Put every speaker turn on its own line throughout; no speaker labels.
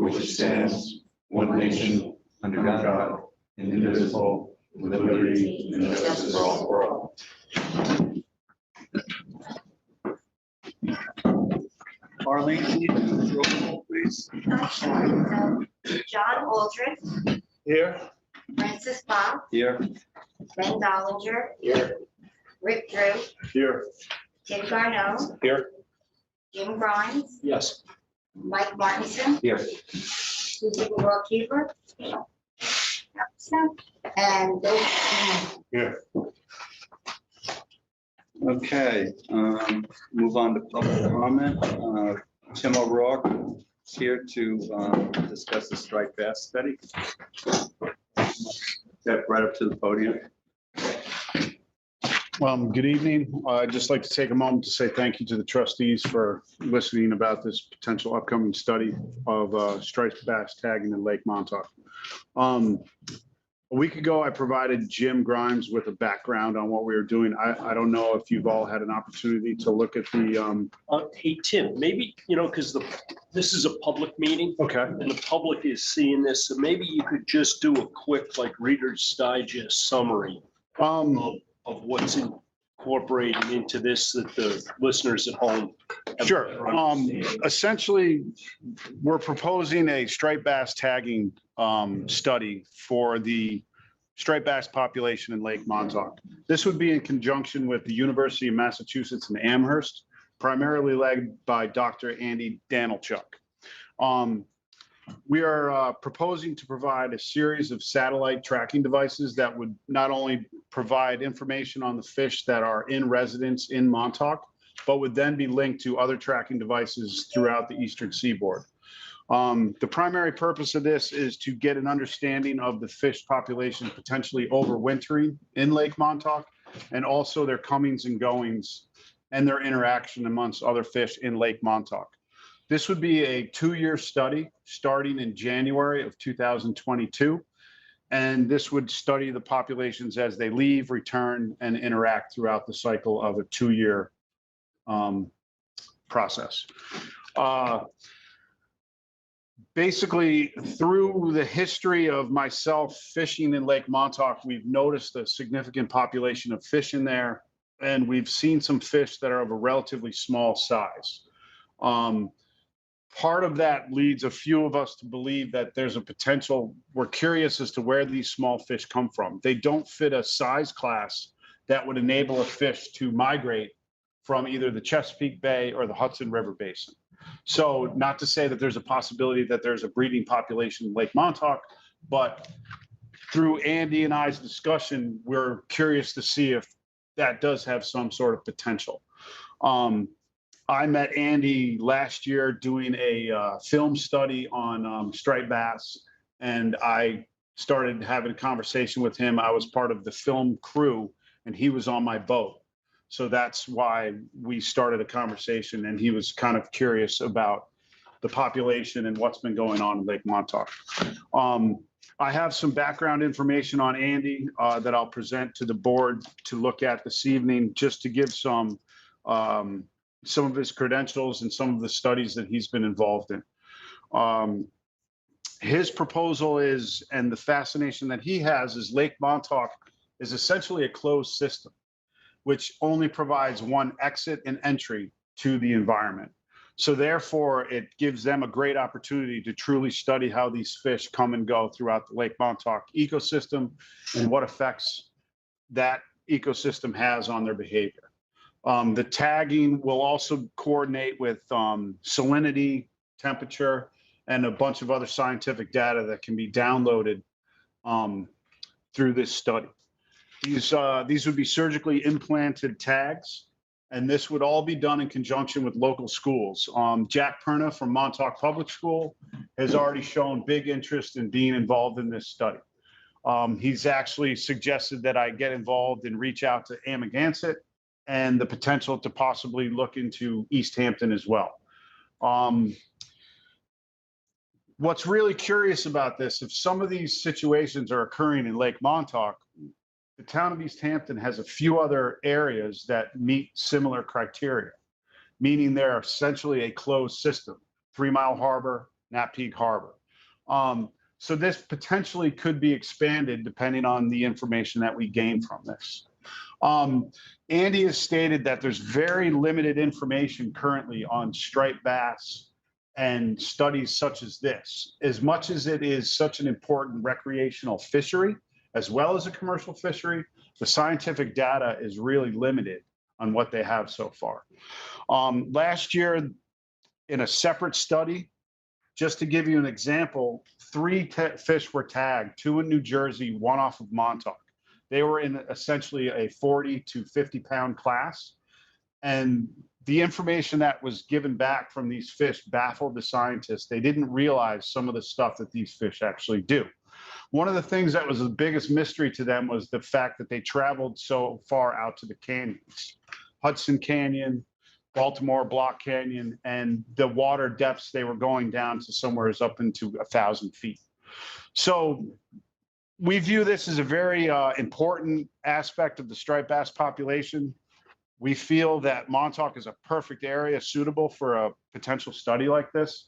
which stands one nation under God, indivisible, with liberty and justice for all.
Arlene, can you do the roll call, please?
So, John Aldrich,
Here.
Francis Bob,
Here.
Ben Dollinger,
Here.
Rick Drew,
Here.
Tim Garneau,
Here.
Jim Grimes,
Yes.
Mike Martinson,
Here.
Susie Keeper, and Bill.
Here. Okay, move on to public comment. Tim O'Rourke is here to discuss the striped bass study. Step right up to the podium.
Good evening. I'd just like to take a moment to say thank you to the trustees for listening about this potential upcoming study of striped bass tagging in Lake Montauk. A week ago, I provided Jim Grimes with a background on what we were doing. I don't know if you've all had an opportunity to look at the.
Hey, Tim, maybe, because this is a public meeting
Okay.
and the public is seeing this, so maybe you could just do a quick, like, Reader's Digest summary of what's incorporated into this that the listeners at home have.
Sure. Essentially, we're proposing a striped bass tagging study for the striped bass population in Lake Montauk. This would be in conjunction with the University of Massachusetts in Amherst, primarily led by Dr. Andy Danilchuk. We are proposing to provide a series of satellite tracking devices that would not only provide information on the fish that are in residence in Montauk, but would then be linked to other tracking devices throughout the eastern seaboard. The primary purpose of this is to get an understanding of the fish population potentially overwintering in Lake Montauk, and also their comings and goings and their interaction amongst other fish in Lake Montauk. This would be a 2-year study starting in January of 2022. And this would study the populations as they leave, return, and interact throughout the cycle of a 2-year process. Basically, through the history of myself fishing in Lake Montauk, we've noticed a significant population of fish in there, and we've seen some fish that are of a relatively small size. Part of that leads a few of us to believe that there's a potential. We're curious as to where these small fish come from. They don't fit a size class that would enable a fish to migrate from either the Chesapeake Bay or the Hudson River Basin. So not to say that there's a possibility that there's a breeding population in Lake Montauk, but through Andy and I's discussion, we're curious to see if that does have some sort of potential. I met Andy last year doing a film study on striped bass, and I started having a conversation with him. I was part of the film crew, and he was on my boat. So that's why we started a conversation, and he was kind of curious about the population and what's been going on in Lake Montauk. I have some background information on Andy that I'll present to the board to look at this evening, just to give some of his credentials and some of the studies that he's been involved in. His proposal is, and the fascination that he has, is Lake Montauk is essentially a closed system, which only provides one exit and entry to the environment. So therefore, it gives them a great opportunity to truly study how these fish come and go throughout the Lake Montauk ecosystem and what effects that ecosystem has on their behavior. The tagging will also coordinate with salinity, temperature, and a bunch of other scientific data that can be downloaded through this study. These would be surgically implanted tags, and this would all be done in conjunction with local schools. Jack Perna from Montauk Public School has already shown big interest in being involved in this study. He's actually suggested that I get involved and reach out to Amagansett and the potential to possibly look into East Hampton as well. What's really curious about this, if some of these situations are occurring in Lake Montauk, the town of East Hampton has a few other areas that meet similar criteria, meaning they're essentially a closed system. 3 Mile Harbor, Napeague Harbor. So this potentially could be expanded depending on the information that we gain from this. Andy has stated that there's very limited information currently on striped bass and studies such as this. As much as it is such an important recreational fishery, as well as a commercial fishery, the scientific data is really limited on what they have so far. Last year, in a separate study, just to give you an example, 3 fish were tagged, 2 in New Jersey, 1 off of Montauk. They were in essentially a 40 to 50 pound class. And the information that was given back from these fish baffled the scientists. They didn't realize some of the stuff that these fish actually do. One of the things that was the biggest mystery to them was the fact that they traveled so far out to the canyons, Hudson Canyon, Baltimore Block Canyon, and the water depths they were going down to somewhere is up into 1,000 feet. So we view this as a very important aspect of the striped bass population. We feel that Montauk is a perfect area suitable for a potential study like this.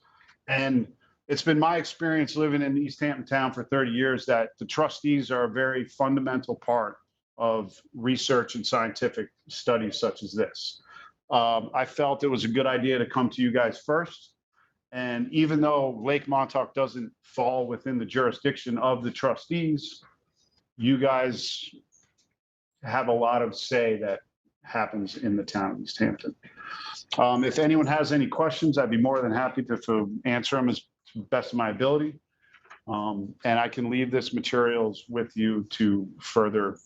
And it's been my experience living in East Hampton town for 30 years that the trustees are a very fundamental part of research and scientific studies such as this. I felt it was a good idea to come to you guys first. And even though Lake Montauk doesn't fall within the jurisdiction of the trustees, you guys have a lot of say that happens in the town of East Hampton. If anyone has any questions, I'd be more than happy to answer them as to the best of my ability. And I can leave this materials with you to further.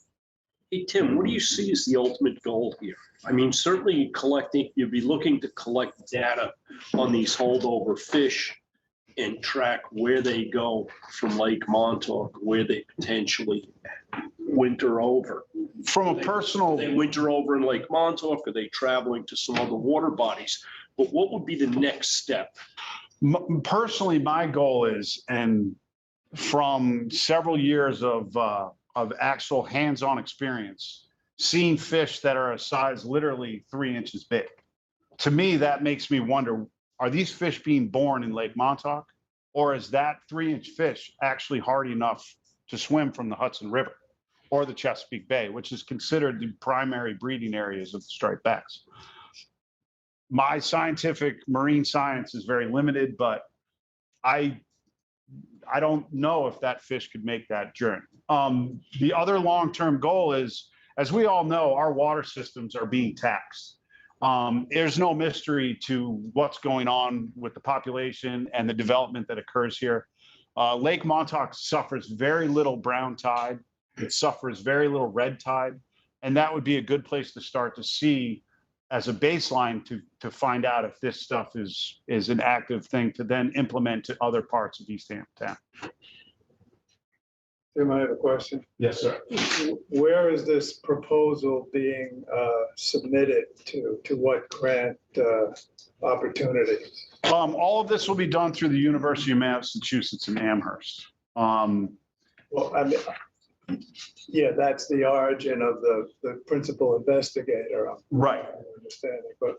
Hey, Tim, what do you see as the ultimate goal here? I mean, certainly you'd be looking to collect data on these holdover fish and track where they go from Lake Montauk, where they potentially winter over.
From a personal,
They winter over in Lake Montauk, are they traveling to some other water bodies? But what would be the next step?
personally, my goal is, and from several years of actual hands-on experience, seeing fish that are a size literally 3 inches big. To me, that makes me wonder, are these fish being born in Lake Montauk? Or is that 3-inch fish actually hardy enough to swim from the Hudson River or the Chesapeake Bay, which is considered the primary breeding areas of the striped bass? My scientific marine science is very limited, but I don't know if that fish could make that journey. The other long-term goal is, as we all know, our water systems are being taxed. There's no mystery to what's going on with the population and the development that occurs here. Lake Montauk suffers very little brown tide. It suffers very little red tide. And that would be a good place to start to see as a baseline to find out if this stuff is an active thing to then implement to other parts of East Hampton.
Tim, I have a question.
Yes, sir.
Where is this proposal being submitted to what grant opportunities?
All of this will be done through the University of Massachusetts in Amherst.
Well, I mean, yeah, that's the origin of the principal investigator.
Right.
Understanding, but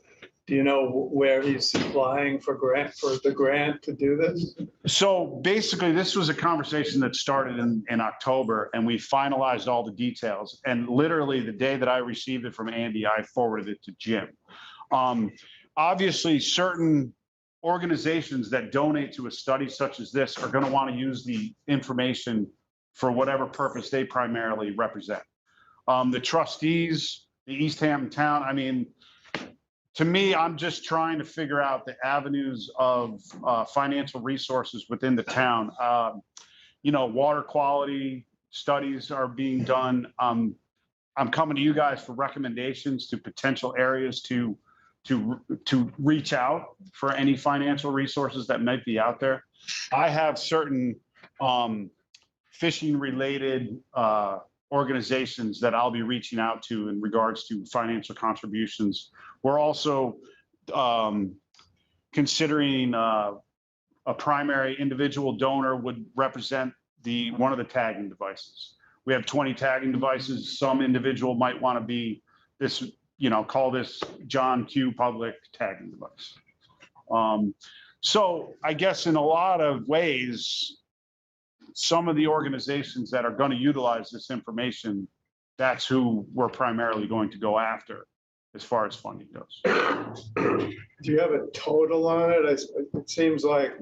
do you know where he's applying for the grant to do this?
So basically, this was a conversation that started in October, and we finalized all the details. And literally the day that I received it from Andy, I forwarded it to Jim. Obviously, certain organizations that donate to a study such as this are going to want to use the information for whatever purpose they primarily represent. The trustees, the East Hampton town, I mean, to me, I'm just trying to figure out the avenues of financial resources within the town. Water quality studies are being done. I'm coming to you guys for recommendations to potential areas to reach out for any financial resources that might be out there. I have certain fishing related organizations that I'll be reaching out to in regards to financial contributions. We're also considering a primary individual donor would represent one of the tagging devices. We have 20 tagging devices. Some individual might want to be this, call this John Q public tagging device. So I guess in a lot of ways, some of the organizations that are going to utilize this information, that's who we're primarily going to go after as far as funding goes.
Do you have a total on it? It seems like,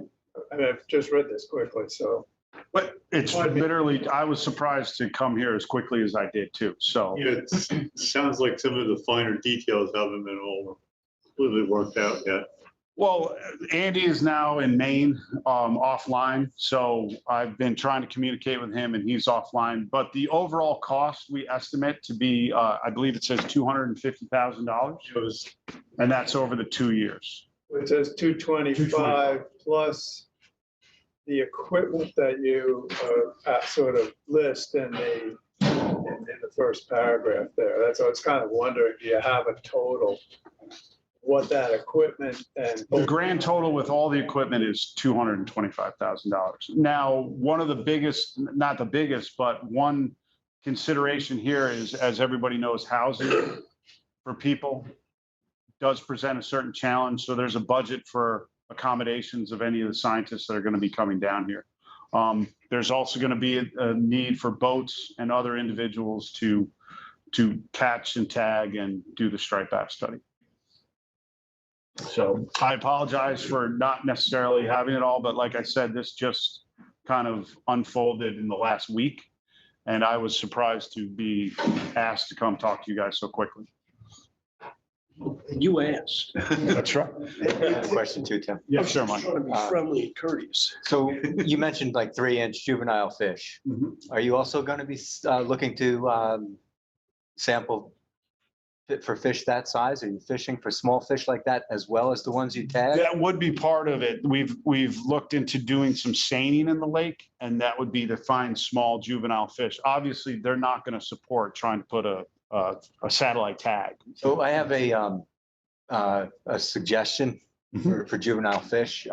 and I've just read this quickly, so.
But it's literally, I was surprised to come here as quickly as I did too. So
It sounds like some of the finer details haven't been all completely worked out yet.
well, Andy is now in Maine, offline. So I've been trying to communicate with him and he's offline. But the overall cost we estimate to be, I believe it says $250,000.
It was,
And that's over the 2 years.
It says 225 plus the equipment that you sort of list in the first paragraph there. That's, I was kind of wondering, do you have a total? What that equipment and.
The grand total with all the equipment is $225,000. Now, one of the biggest, not the biggest, but one consideration here is, as everybody knows, housing for people does present a certain challenge. So there's a budget for accommodations of any of the scientists that are going to be coming down here. There's also going to be a need for boats and other individuals to catch and tag and do the striped bass study. So I apologize for not necessarily having it all, but like I said, this just kind of unfolded in the last week. And I was surprised to be asked to come talk to you guys so quickly.
You asked.
That's right.
Question too, Tim.
Yes, sir, Mike.
Trying to be friendly and courteous.
So you mentioned like 3-inch juvenile fish.
Mhm.
Are you also going to be looking to sample for fish that size? Are you fishing for small fish like that as well as the ones you tag?
That would be part of it. We've looked into doing some seining in the lake, and that would be to find small juvenile fish. Obviously, they're not going to support trying to put a satellite tag.
So I have a suggestion for juvenile fish.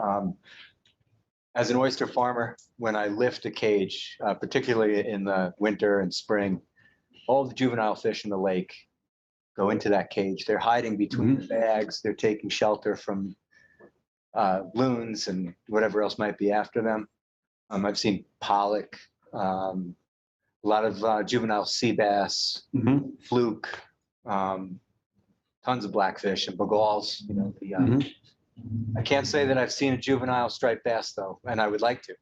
As an oyster farmer, when I lift a cage, particularly in the winter and spring, all the juvenile fish in the lake go into that cage. They're hiding between the bags. They're taking shelter from loons and whatever else might be after them. I've seen pollock, a lot of juvenile sea bass, fluke, tons of blackfish and bagals. You know, I can't say that I've seen a juvenile striped bass though, and I would like to.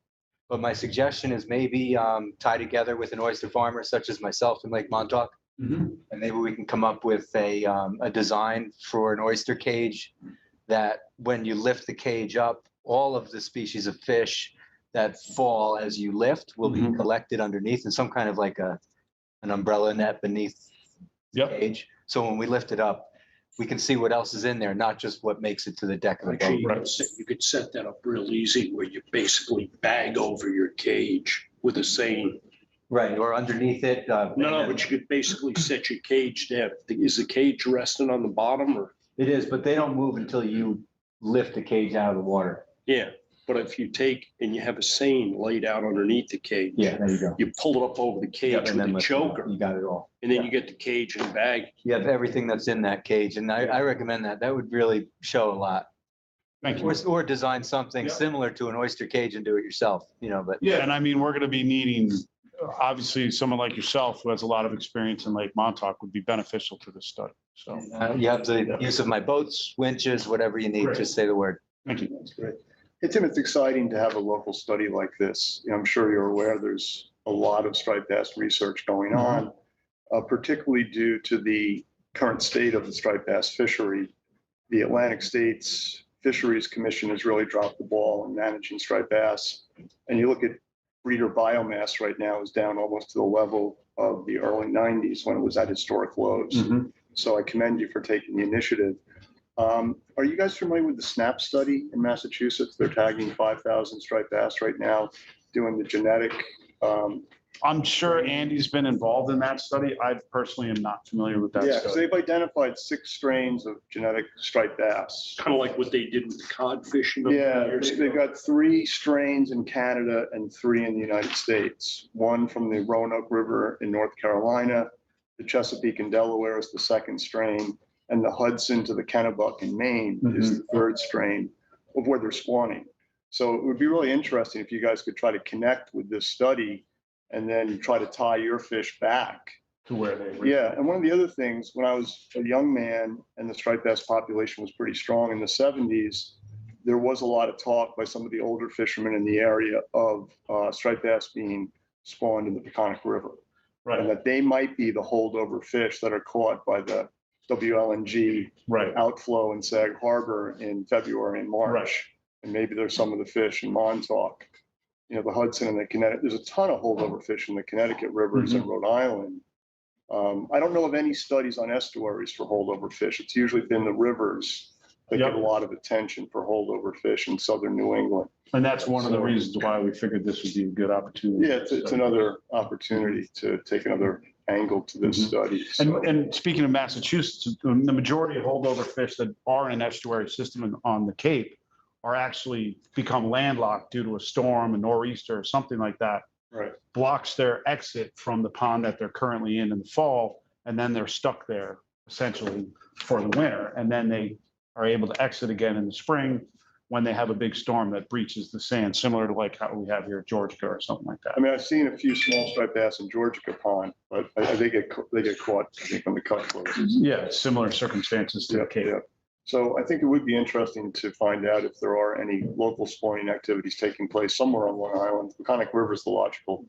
But my suggestion is maybe tie together with an oyster farmer such as myself in Lake Montauk, and maybe we can come up with a design for an oyster cage that when you lift the cage up, all of the species of fish that fall as you lift will be collected underneath in some kind of like an umbrella net beneath the cage. So when we lift it up, we can see what else is in there, not just what makes it to the deck of the
Actually,
boat.
you could set that up real easy where you basically bag over your cage with a seine.
Right, or underneath it.
No, but you could basically set your cage down. Is the cage resting on the bottom or?
It is, but they don't move until you lift the cage out of the water.
Yeah, but if you take and you have a seine laid out underneath the cage.
Yeah, there you go.
You pull it up over the cage
Yep, and
with
then
a
lift it up.
choker,
You got it all.
and then you get the cage and bag.
You have everything that's in that cage, and I recommend that. That would really show a lot.
Thank you.
Or design something
Yeah.
similar to an oyster cage and do it yourself, you know, but.
Yeah, and I mean, we're going to be needing, obviously, someone like yourself who has a lot of experience in Lake Montauk would be beneficial to this study. So,
You have the use of my boats, winches, whatever you need,
Great.
just say the word.
thank you.
That's great. Hey, Tim, it's exciting to have a local study like this. You know, I'm sure you're aware there's a lot of striped bass research going on, particularly due to the current state of the striped bass fishery. The Atlantic States Fisheries Commission has really dropped the ball in managing striped bass. And you look at breeder biomass right now is down almost to the level of the early 90s when it was at historic lows. So I commend you for taking the initiative. Are you guys familiar with the SNAP study in Massachusetts? They're tagging 5,000 striped bass right now, doing the genetic.
I'm sure Andy's been involved in that study. I personally am not familiar with that
Yeah, because
study.
they've identified 6 strains of genetic striped bass.
Kind of like what they did with the codfish.
Yeah, they've got 3 strains in Canada and 3 in the United States. One from the Roanoke River in North Carolina, the Chesapeake and Delaware is the 2nd strain, and the Hudson to the Kennebuck in Maine is the 3rd strain. of where they're spawning. So it would be really interesting if you guys could try to connect with this study and then try to tie your fish back.
To where they.
Yeah, and one of the other things, when I was a young man and the striped bass population was pretty strong in the 70s, there was a lot of talk by some of the older fishermen in the area of striped bass being spawned in the Peconic River. And
Right,
that they might be the holdover fish that are caught by the WLNG
right,
outflow in Sag Harbor in February and March.
Right.
And maybe there's some of the fish in Montauk, you know, the Hudson and the Connecticut. There's a ton of holdover fish in the Connecticut rivers and Rhode Island. I don't know of any studies on estuaries for holdover fish. It's usually been the rivers that
Yep.
get a lot of attention for holdover fish in southern New England.
and that's one of the reasons why we figured this would be a good opportunity.
Yeah, it's another opportunity to take another angle to this
Mhm.
study. So,
And speaking of Massachusetts, the majority of holdover fish that are in an estuary system on the Cape are actually become landlocked due to a storm, a nor'easter, or something like that,
right.
blocks their exit from the pond that they're currently in the fall, and then they're stuck there essentially for the winter, and then they are able to exit again in the spring when they have a big storm that breaches the sand, similar to like how we have here at Georgia or something like that.
I mean, I've seen a few small striped bass in Georgia Pond, but they get caught, I think, when the cut closes.
Yeah, similar circumstances to the
Yeah,
Cape.
yeah. So I think it would be interesting to find out if there are any local spawning activities taking place somewhere on Long Island. The Peconic River is the logical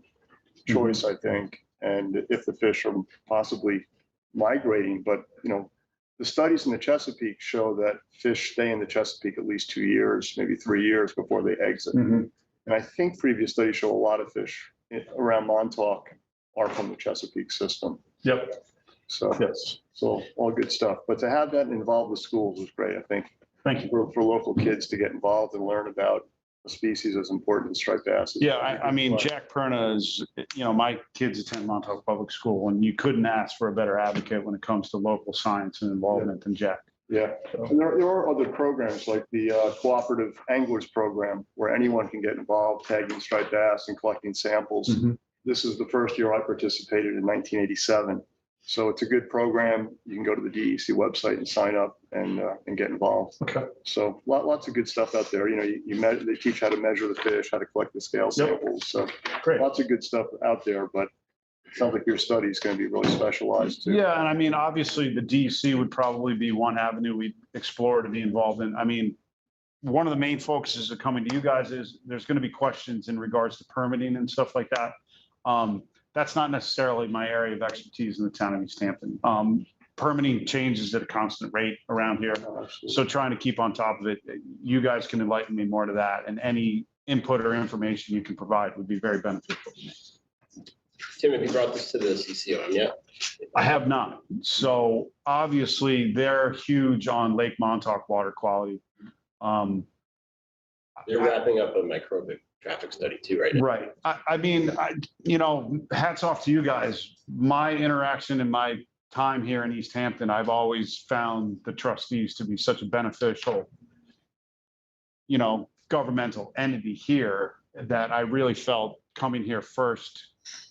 choice, I think, and if the fish are possibly migrating, but, you know, the studies in the Chesapeake show that fish stay in the Chesapeake at least 2 years, maybe 3 years before they exit.
Mhm.
And I think previous studies show a lot of fish around Montauk are from the Chesapeake system.
Yep,
So,
yes,
so all good stuff. But to have that involve the schools is great, I think,
thank you.
for local kids to get involved and learn about a species as important as striped bass.
Yeah, I mean, Jack Perna is, you know, my kids attend Montauk Public School, and you couldn't ask for a better advocate when it comes to local science and involvement than Jack.
Yeah, and there are other programs like the Cooperative Anglers Program, where anyone can get involved tagging striped bass and collecting samples.
Mhm.
This is the first year I participated in 1987. So it's a good program. You can go to the DEC website and sign up and get involved.
Okay.
So lots of good stuff out there. You know, they teach how to measure the fish, how to collect the scale samples. So
Great.
lots of good stuff out there, but it sounds like your study is going to be really specialized too.
Yeah, and I mean, obviously, the DEC would probably be one avenue we'd explore to be involved in. I mean, one of the main focuses of coming to you guys is there's going to be questions in regards to permitting and stuff like that. That's not necessarily my area of expertise in the town of East Hampton. Permitting changes at a constant rate around here. So trying to keep on top of it, you guys can enlighten me more to that, and any input or information you can provide would be very beneficial to me.
Tim, have you brought this to the CCOM yet?
I have not. So obviously, they're huge on Lake Montauk water quality.
They're wrapping up a microbic traffic study too, right now.
Right. I mean, you know, hats off to you guys. My interaction in my time here in East Hampton, I've always found the trustees to be such a beneficial, you know, governmental entity here that I really felt coming here first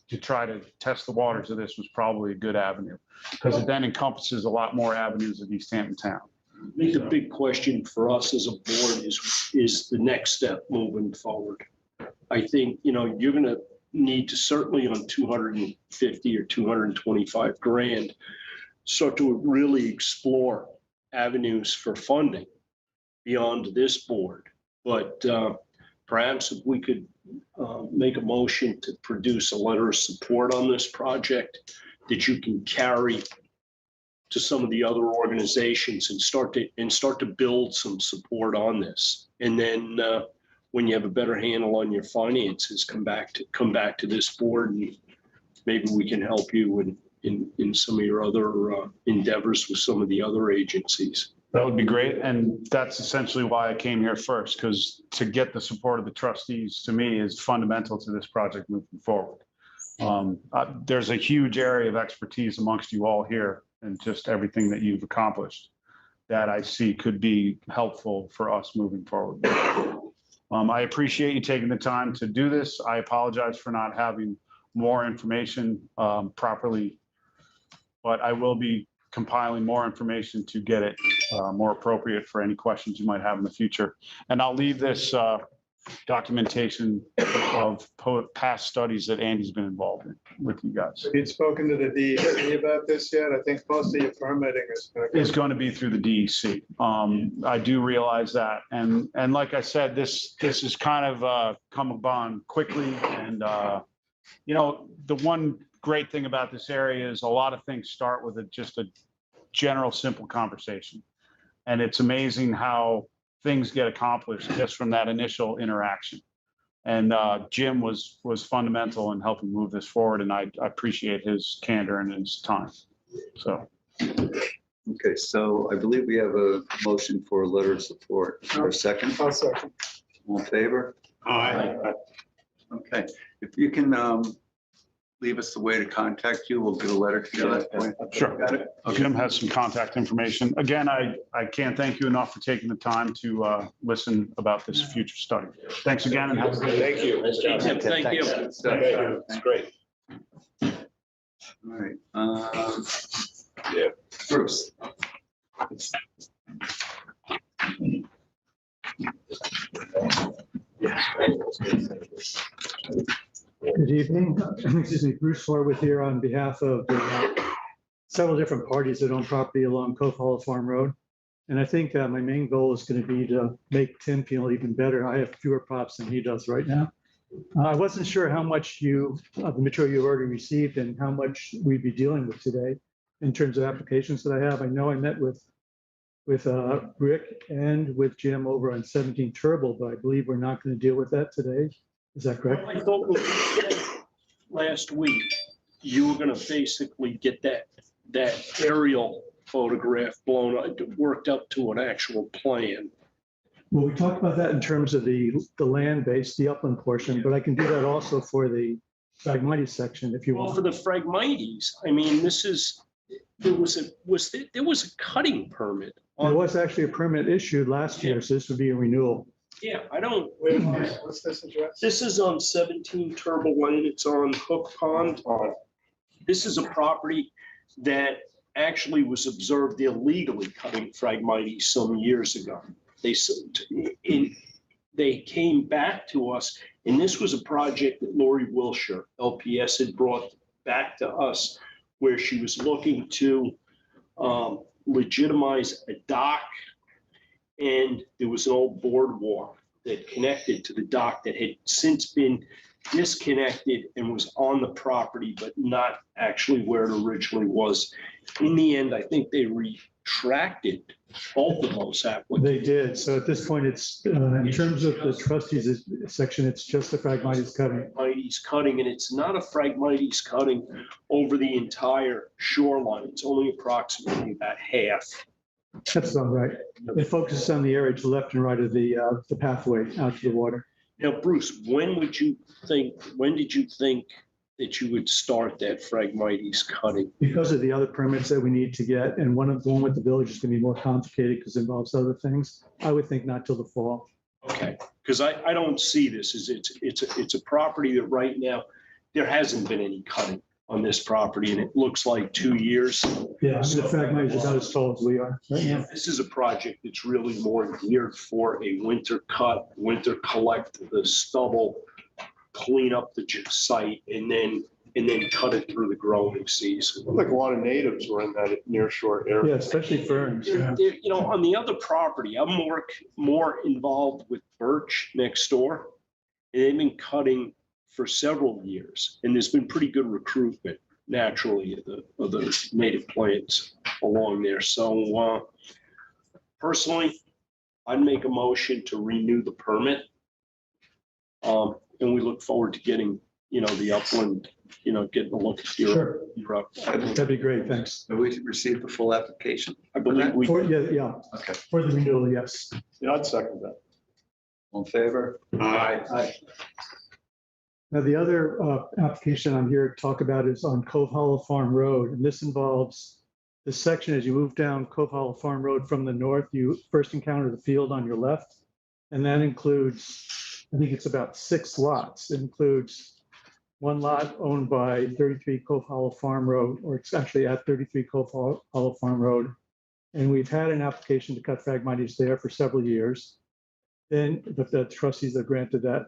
to try to test the waters of this was probably a good avenue, because it then encompasses a lot more avenues of East Hampton town.
I think the big question for us as a board is the next step moving forward. I think, you know, you're gonna need to certainly on 250 or 225 grand, start to really explore avenues for funding beyond this board. But perhaps if we could make a motion to produce a letter of support on this project that you can carry to some of the other organizations and start to build some support on this. And then when you have a better handle on your finances, come back to this board, and maybe we can help you in some of your other endeavors with some of the other agencies.
That would be great. And that's essentially why I came here first, because to get the support of the trustees to me is fundamental to this project moving forward. There's a huge area of expertise amongst you all here and just everything that you've accomplished that I see could be helpful for us moving forward. I appreciate you taking the time to do this. I apologize for not having more information properly, but I will be compiling more information to get it more appropriate for any questions you might have in the future. And I'll leave this documentation of past studies that Andy's been involved in with you guys.
Have you spoken to the DEC about this yet? I think most of your permitting is going to
Is going to be through the DEC. I do realize that. And like I said, this is kind of come upon quickly. And, the one great thing about this area is a lot of things start with just a general, simple conversation. And it's amazing how things get accomplished just from that initial interaction. And Jim was fundamental in helping move this forward, and I appreciate his candor and his time. So.
Okay, so I believe we have a motion for a letter of support. For a second,
I'll second.
all in favor?
Aye.
Okay, if you can leave us the way to contact you, we'll get a letter together.
Sure.
Got it?
Jim has some contact information. Again, I can't thank you enough for taking the time to listen about this future study. Thanks again and have a good day.
Thank you. Nice job.
Tim, thank you.
Good stuff.
It's great.
All right. Yeah, Bruce.
Good evening. Excuse me, Bruce Forward here on behalf of several different parties that own property along Kohl Hollow Farm Road. And I think my main goal is going to be to make Tim feel even better. I have fewer props than he does right now. I wasn't sure how much of the material you already received and how much we'd be dealing with today in terms of applications that I have. I know I met with Rick and with Jim over on 17 Turbo, but I believe we're not going to deal with that today. Is that correct?
I thought last week, you were gonna basically get that aerial photograph worked up to an actual plan.
Well, we talked about that in terms of the land base, the upland portion, but I can do that also for the Phragmites section if you
Well,
want.
for the Phragmites, I mean, there was a cutting permit.
There was actually a permit issued last year, so this would be a renewal.
Yeah,
What's this address?
this is on 17 Turbo Lane. It's on Hook Pond. This is a property that actually was observed illegally cutting Phragmites some years ago. They came back to us, and this was a project that Lori Wilshire, LPS, had brought back to us, where she was looking to legitimize a dock, and there was an old boardwalk that connected to the dock that had since been disconnected and was on the property, but not actually where it originally was. In the end, I think they retracted both of those applications.
They did. So at this point, it's in terms of the trustees section, it's just the Phragmites cutting.
Phragmites cutting, and it's not a Phragmites cutting over the entire shoreline. It's only approximately about half.
That's all right. It focuses on the area to the left and right of the pathway out to the water.
Now, Bruce, when did you think that you would start that Phragmites cutting?
Because of the other permits that we need to get, and one with the village is going to be more complicated because it involves other things, I would think not till the fall.
Okay, because I don't see this as it's a property that right now, there hasn't been any cutting on this property, and it looks like 2 years.
Yeah, the Phragmites is not as tall as we are right now.
This is a project that's really more geared for a winter cut, winter collect the stubble, clean up the site, and then cut it through the growing season.
Looked like a lot of natives were in that near shore area.
Yeah, especially ferns. Yeah.
On the other property, I'm more involved with birch next door. And they've been cutting for several years, and there's been pretty good recruitment naturally of the native plants along there. So personally, I'd make a motion to renew the permit. And we look forward to getting, the upland, getting a look at your up.
That'd be great, thanks.
Have we received the full application?
I believe we.
Yeah,
Okay.
for the renewal, yes.
Yeah, I'd second that.
All in favor?
Aye.
Now, the other application I'm here to talk about is on Kohl Hollow Farm Road, and this involves the section as you move down Kohl Hollow Farm Road from the north, you first encounter the field on your left, and that includes, I think it's about 6 lots. It includes one lot owned by 33 Cove Hollow Farm Road, or it's actually at 33 Cove Hollow Farm Road. And we've had an application to cut Phragmites there for several years. Then the trustees have granted that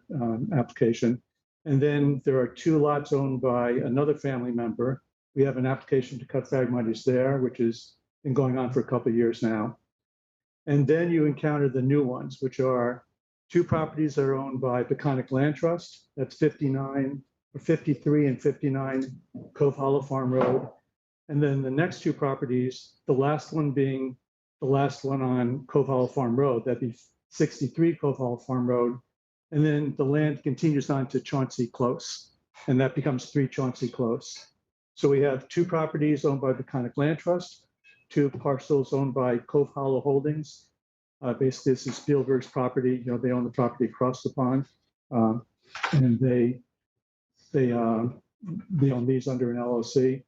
application. And then there are 2 lots owned by another family member. We have an application to cut Phragmites there, which has been going on for a couple of years now. And then you encounter the new ones, which are 2 properties that are owned by Peconic Land Trust. That's 53 and 59 Cove Hollow Farm Road. And then the next 2 properties, the last one being the last one on Cove Hollow Farm Road, that'd be 63 Cove Hollow Farm Road. And then the land continues on to Chauncey Close, and that becomes 3 Chauncey Close. So we have 2 properties owned by Peconic Land Trust, 2 parcels owned by Cove Hollow Holdings. Basically, this is Spielberg's property. You know, they own the property across the pond, and they own these under an LLC.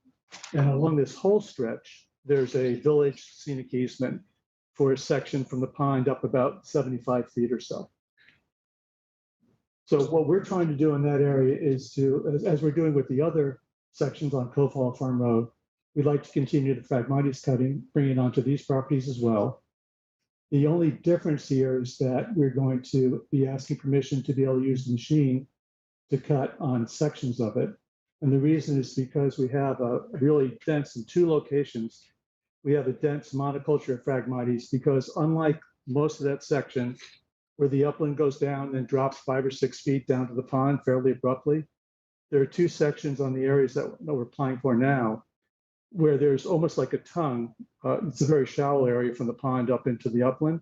And along this whole stretch, there's a village scenic easement for a section from the pond up about 75 feet or so. So what we're trying to do in that area is to, as we're doing with the other sections on Cove Hollow Farm Road, we'd like to continue the Phragmites cutting, bring it onto these properties as well. The only difference here is that we're going to be asking permission to be able to use the machine to cut on sections of it. And the reason is because we have a really dense, in 2 locations, we have a dense monoculture of Phragmites, because unlike most of that section where the upland goes down and drops 5 or 6 feet down to the pond fairly abruptly, there are 2 sections on the areas that we're applying for now where there's almost like a tongue. It's a very shallow area from the pond up into the upland.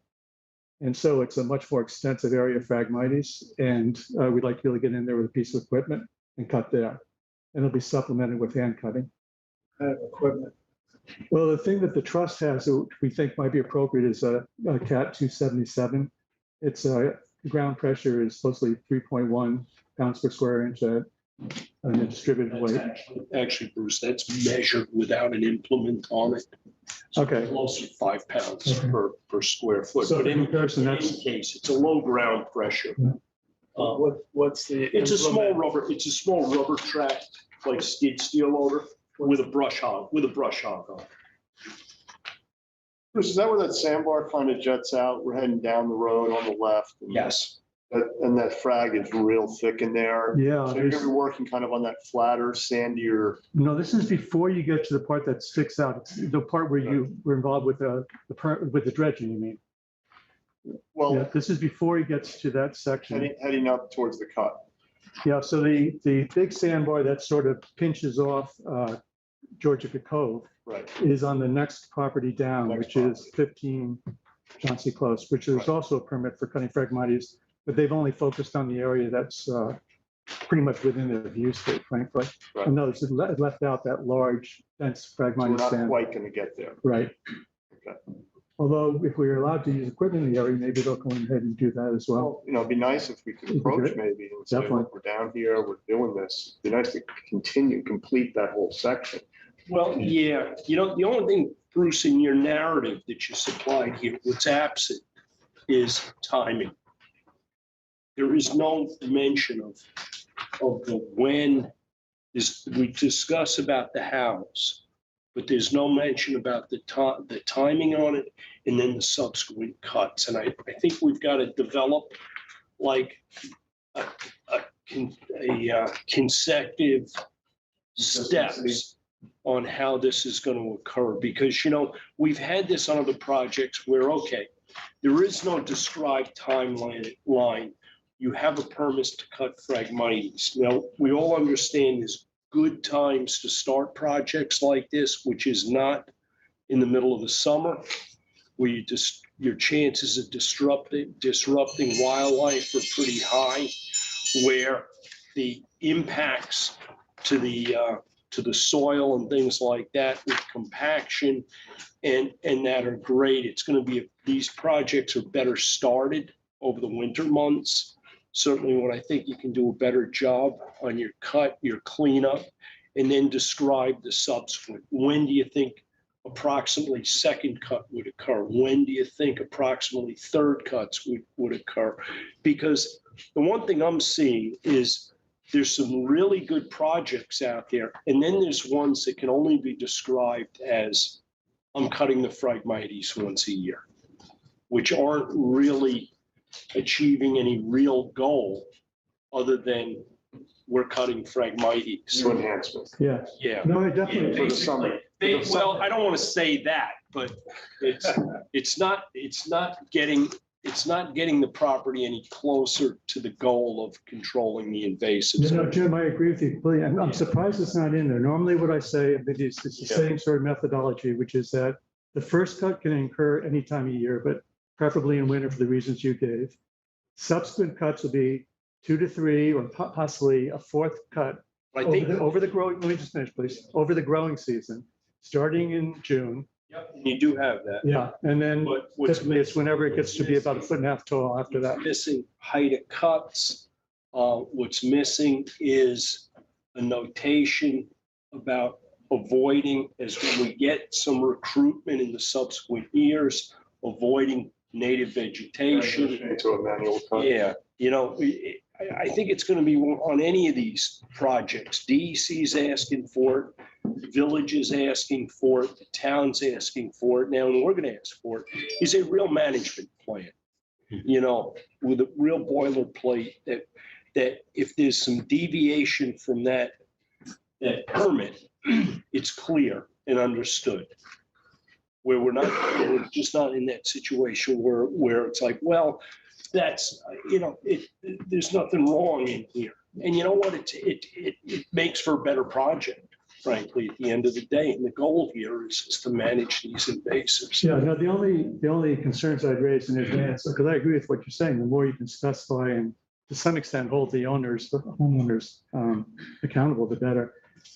And so it's a much more extensive area of Phragmites. And we'd like to be able to get in there with a piece of equipment and cut there. And it'll be supplemented with hand cutting.
Equipment.
Well, the thing that the trust has that we think might be appropriate is a CAT 277. Its ground pressure is supposedly 3.1 pounds per square inch and a distributed weight.
Actually, Bruce, that's measured without an implement on it. So
Okay.
Close to 5 pounds
Okay.
per square foot.
So
But
in
in
comparison,
any
that's,
case, it's a low ground pressure.
Yeah.
What's the?
It's a small
implement?
rubber, it's a small rubber track, like skid steer loader with a brush hog on it.
Bruce, is that where that sandbar kind of jets out? We're heading down the road on the left. And
Yes.
and that frag is real thick in there.
yeah.
So you're
there's-
gonna be working kind of on that flatter, sandier.
No, this is before you get to the part that sticks out. It's the part where you were involved with the dredging, you mean? Yeah,
Well,
this is before he gets to that section.
heading up towards the cut.
Yeah, so the big sandbar that sort of pinches off Georgia Cove
Right.
is on the next property down,
Next
which is 15 Chauncey Close, which is
Right.
also a permit for cutting Phragmites, but they've only focused on the area that's pretty much within their view state, frankly.
Right.
And notice it left out that large, dense
So we're
Phragmites
not
sand.
quite gonna get there.
Right.
Okay.
Although if we were allowed to use equipment in the area, maybe they'll go ahead and do that as well.
Well, it'd be nice if we could
We could do
approach
it.
maybe and say,
Definitely.
look, we're down here, we're doing this. It'd be nice to complete that whole section.
Well, yeah, the only thing, Bruce, in your narrative that you supplied here, what's absent is timing. There is no mention of the when we discuss about the house, but there's no mention about the timing on it and then the subsequent cuts. And I think we've got to develop like a consecutive steps on how this is going to occur, because, we've had this on other projects where, okay, there is no described timeline. You have a permit to cut Phragmites. Now, we all understand there's good times to start projects like this, which is not in the middle of the summer, where your chances of disrupting wildlife are pretty high, where the impacts to the soil and things like that with compaction and that are great. It's going to be, these projects are better started over the winter months. Certainly when I think you can do a better job on your cut, your cleanup, and then describe the subsequent. When do you think approximately second cut would occur? When do you think approximately third cuts would occur? Because the one thing I'm seeing is there's some really good projects out there. And then there's ones that can only be described as, I'm cutting the Phragmites once a year, which aren't really achieving any real goal other than we're cutting Phragmites.
To enhancement.
Yeah,
Yeah.
no, I definitely.
For the summer.
Well, I don't want to say that, but it's not getting the property any closer to the goal of controlling the invasives.
You know, Jim, I agree with you completely. I'm surprised it's not in there. Normally what I say, it's the same sort of methodology, which is that the first cut can occur any time of year, but preferably in winter for the reasons you gave. Subsequent cuts will be 2 to 3 or possibly a fourth cut
I think,
over the growing, let me just finish, please, over the growing season, starting in June.
yep, you do have that.
Yeah, and then
But what's
typically it's whenever it gets to be about 1.5 feet tall after that.
missing height of cuts. What's missing is a notation about avoiding, as when we get some recruitment in the subsequent years, avoiding native vegetation.
Into a manual cut.
Yeah, you know, I think it's going to be on any of these projects. DEC's asking for it, village is asking for it, the town's asking for it now, and we're going to ask for it, is a real management plan. You know, with a real boilerplate that if there's some deviation from that permit, it's clear and understood. Where we're just not in that situation where it's like, well, that's, you know, there's nothing wrong in here. And you know what? It makes for a better project, frankly, at the end of the day. And the goal here is to manage these invasives.
Yeah, no, the only concerns I'd raise in advance, because I agree with what you're saying, the more you can specify and to some extent hold the owners, the homeowners accountable, the better.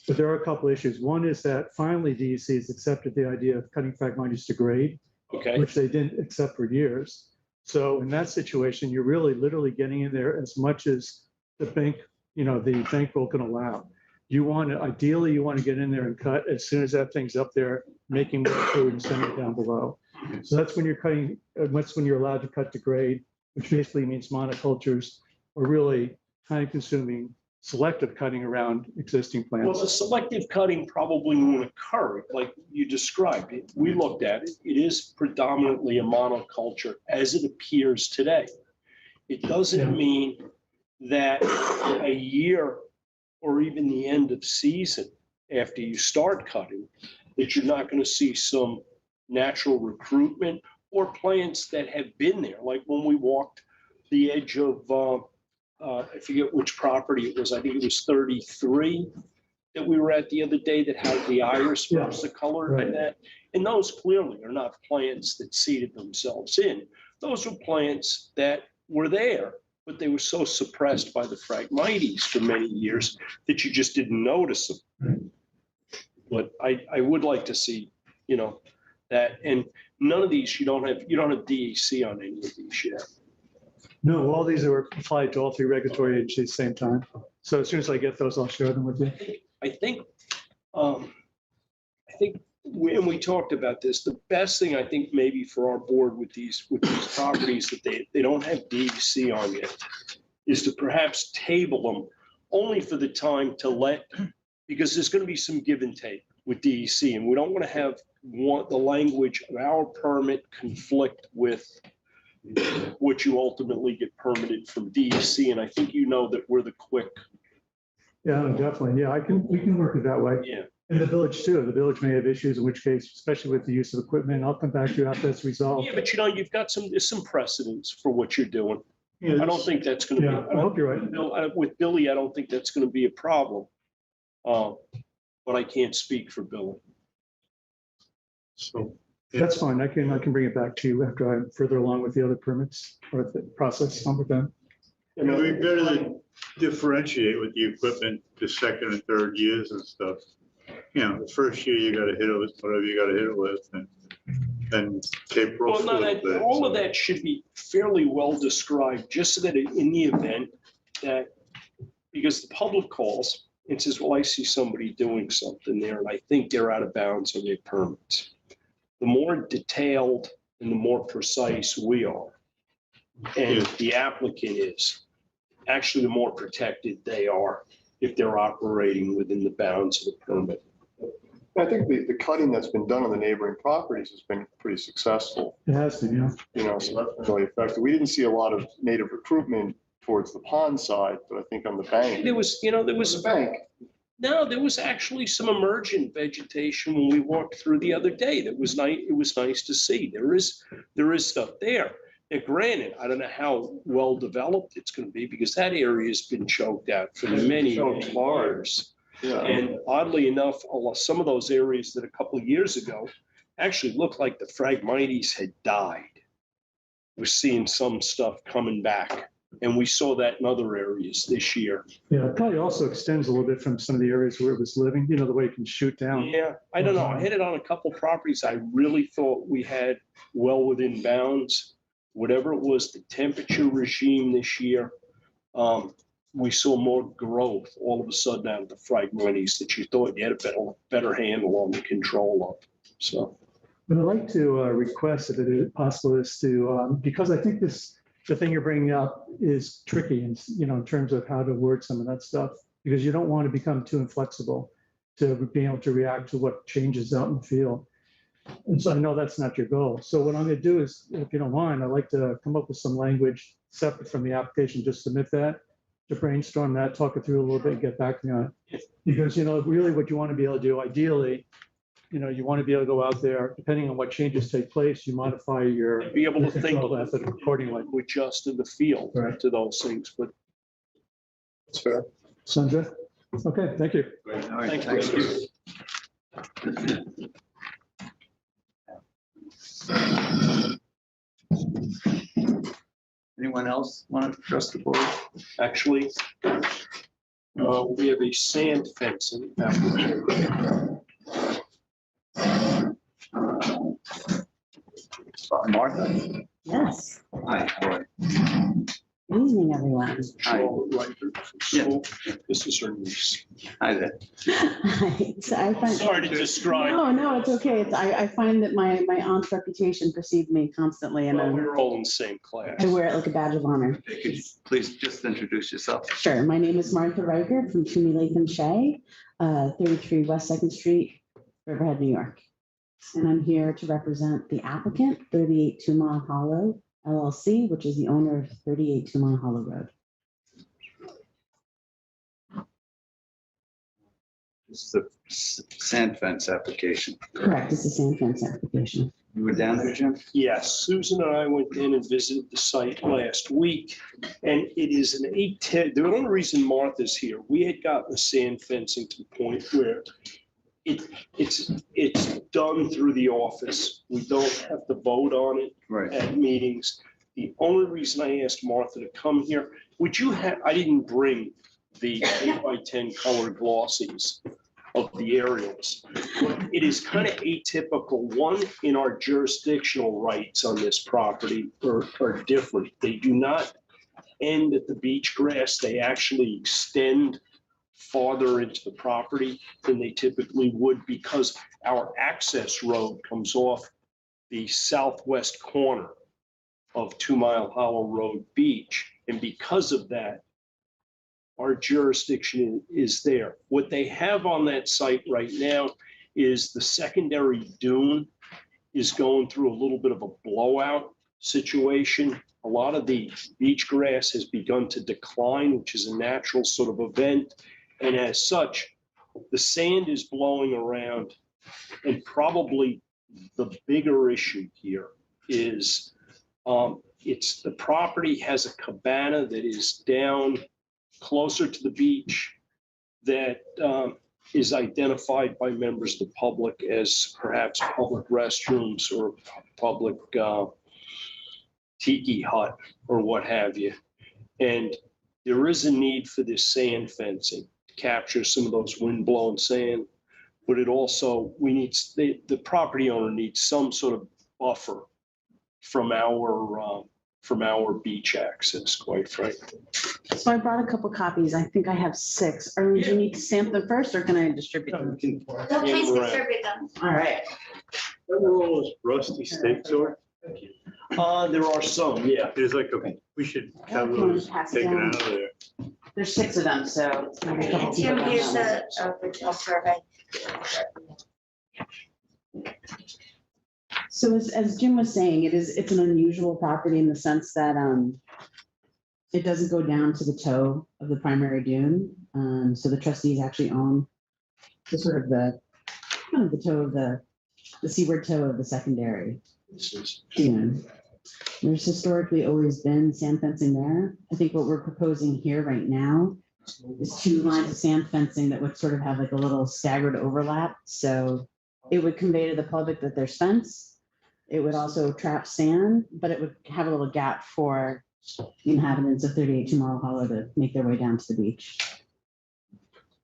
But there are a couple issues. One is that finally DEC has accepted the idea of cutting Phragmites to grade,
Okay,
which they didn't accept for years. So in that situation, you're really literally getting in there as much as the bank, you know, the bankroll can allow. Ideally, you want to get in there and cut as soon as that thing's up there, making more food and sending it down below. So that's when you're cutting, that's when you're allowed to cut to grade, which basically means monocultures or really time-consuming selective cutting around existing
well,
plants.
the selective cutting probably won't occur like you described it. We looked at it. It is predominantly a monoculture as it appears today. It doesn't mean that a year or even the end of season after you start cutting, that you're not going to see some natural recruitment or plants that have been there. Like when we walked the edge of, I forget which property it was. I think it was 33 that we were at the other day that had the iris the color
right.
and that. And those clearly are not plants that seeded themselves in. Those were plants that were there, but they were so suppressed by the Phragmites for many years that you just didn't notice them.
Right.
But I would like to see, you know, that, and none of these, you don't have DEC on any of these yet.
No, all these are applied to all 3 regulatory agencies at the same time. So as soon as I get those, I'll share them with you.
I think, and we talked about this, the best thing I think maybe for our board with these properties that they don't have DEC on yet is to perhaps table them only for the time to let, because there's going to be some give and take with DEC, and we don't want to have the language of our permit conflict with what you ultimately get permitted from DEC. And I think you know that we're the quick.
Yeah, definitely. Yeah, we can work it that way.
Yeah.
And the village too. The village may have issues, in which case, especially with the use of equipment, I'll come back to you after that's resolved.
Yeah, but you know, you've got there's some precedents for what you're doing. I don't think that's going to
Yeah,
be.
I hope you're right.
With Billy, I don't think that's going to be a problem. But I can't speak for Billy.
So
That's fine. I can bring it back to you after I'm further along with the other permits or the process. I'm with them.
You know, we better to differentiate with the equipment, the second and third years and stuff. You know, the first year you gotta hit it with whatever you gotta hit it with and taper off.
Well, no, all of that should be fairly well described, just so that in the event that, because the public calls and says, well, I see somebody doing something there and I think they're out of bounds on their permits. The more detailed and the more precise we are, and the applicant is, actually, the more protected they are if they're operating within the bounds of the permit.
I think the cutting that's been done on the neighboring properties has been pretty successful,
It has to, yeah.
so that's been really effective. We didn't see a lot of native recruitment towards the pond side, but I think on the bank.
There was,
bank.
no, there was actually some emergent vegetation when we walked through the other day. That was nice. It was nice to see. There is stuff there. Now, granted, I don't know how well developed it's going to be because that area has been choked out for many years.
Yeah.
And oddly enough, some of those areas that a couple of years ago actually looked like the Phragmites had died. We're seeing some stuff coming back. And we saw that in other areas this year.
Yeah, it probably also extends a little bit from some of the areas where it was living, the way it can shoot down.
Yeah, I don't know. I hit it on a couple properties. I really thought we had well within bounds. Whatever it was, the temperature regime this year, we saw more growth all of a sudden out of the Phragmites that you thought you had a better handle on the control of. So.
But I'd like to request, if it is possible, is to, because I think the thing you're bringing up is tricky and, in terms of how to word some of that stuff, because you don't want to become too inflexible to be able to react to what changes out in the field. And so I know that's not your goal. So what I'm going to do is, if you don't mind, I'd like to come up with some language separate from the application, just submit that, to brainstorm that, talk it through a little bit, and get back to me on it. Because, really what you want to be able to do, ideally, you want to be able to go out there, depending on what changes take place, you modify your.
Be able to
your
think
control method accordingly.
We adjusted the field
Right.
to those things, but it's fair.
Sandra? Okay, thank you.
Thank you.
Anyone else want to address the board?
Actually, we have a sand fencing application.
Martha?
Yes,
Hi, how are you?
good evening, everyone.
Charlotte Riker from school. This is her niece.
Hi there.
So I find,
Sorry to describe.
no, it's okay. I find that my aunt's reputation precedes me constantly, and
Well, we're all in the same class.
I wear it like a badge of honor.
Could you please just introduce yourself?
Sure, my name is Martha Riker from Toomey Latham Shea, 33 West 2nd Street, Riverhead, New York. And I'm here to represent the applicant, 38 Two Mile Hollow LLC, which is the owner of 38 Two Mile Hollow Road.
This is the sand fence application.
Correct, it's a sand fence application.
You were down there, Jim?
Yes, Susan and I went in and visited the site last week, and it is an 8-10. The only reason Martha's here, we had gotten the sand fencing to the point where it's done through the office. We don't have to vote on it
Right.
at meetings. The only reason I asked Martha to come here, would you have, I didn't bring the 8x10 color glossies of the aerials. But it is kind of atypical. One, in our jurisdictional rights on this property are different. They do not end at the beach grass. They actually extend farther into the property than they typically would because our access road comes off the southwest corner of 2 Mile Hollow Road Beach. And because of that, our jurisdiction is there. What they have on that site right now is the secondary dune is going through a little bit of a blowout situation. A lot of the beach grass has begun to decline, which is a natural sort of event. And as such, the sand is blowing around. And probably the bigger issue here is it's the property has a cabana that is down closer to the beach that is identified by members of the public as perhaps public restrooms or public tiki hut or what have you. And there is a need for this sand fencing to capture some of those wind-blown sand, but it also, the property owner needs some sort of buffer from our beach access, quite frankly.
So I brought a couple copies. I think I have 6. Or do you need to stamp them first, or can I distribute them?
So please distribute them.
All right.
Remember all those rusty stakes or?
There are some, yeah.
There's like we should have those taken out of there.
There's 6 of them, so it's gonna be a couple people.
Jim,
around
here's
that
the original survey.
So as Jim was saying, it's an unusual property in the sense that it doesn't go down to the toe of the primary dune. So the trustees actually own the sort of the kind of the toe of the seaward toe of the secondary dune. There's historically always been sand fencing there. I think what we're proposing here right now is 2 lines of sand fencing that would sort of have like a little staggered overlap. So it would convey to the public that there's fence. It would also trap sand, but it would have a little gap for the inhabitants of 38 Tomorrow Hollow to make their way down to the beach.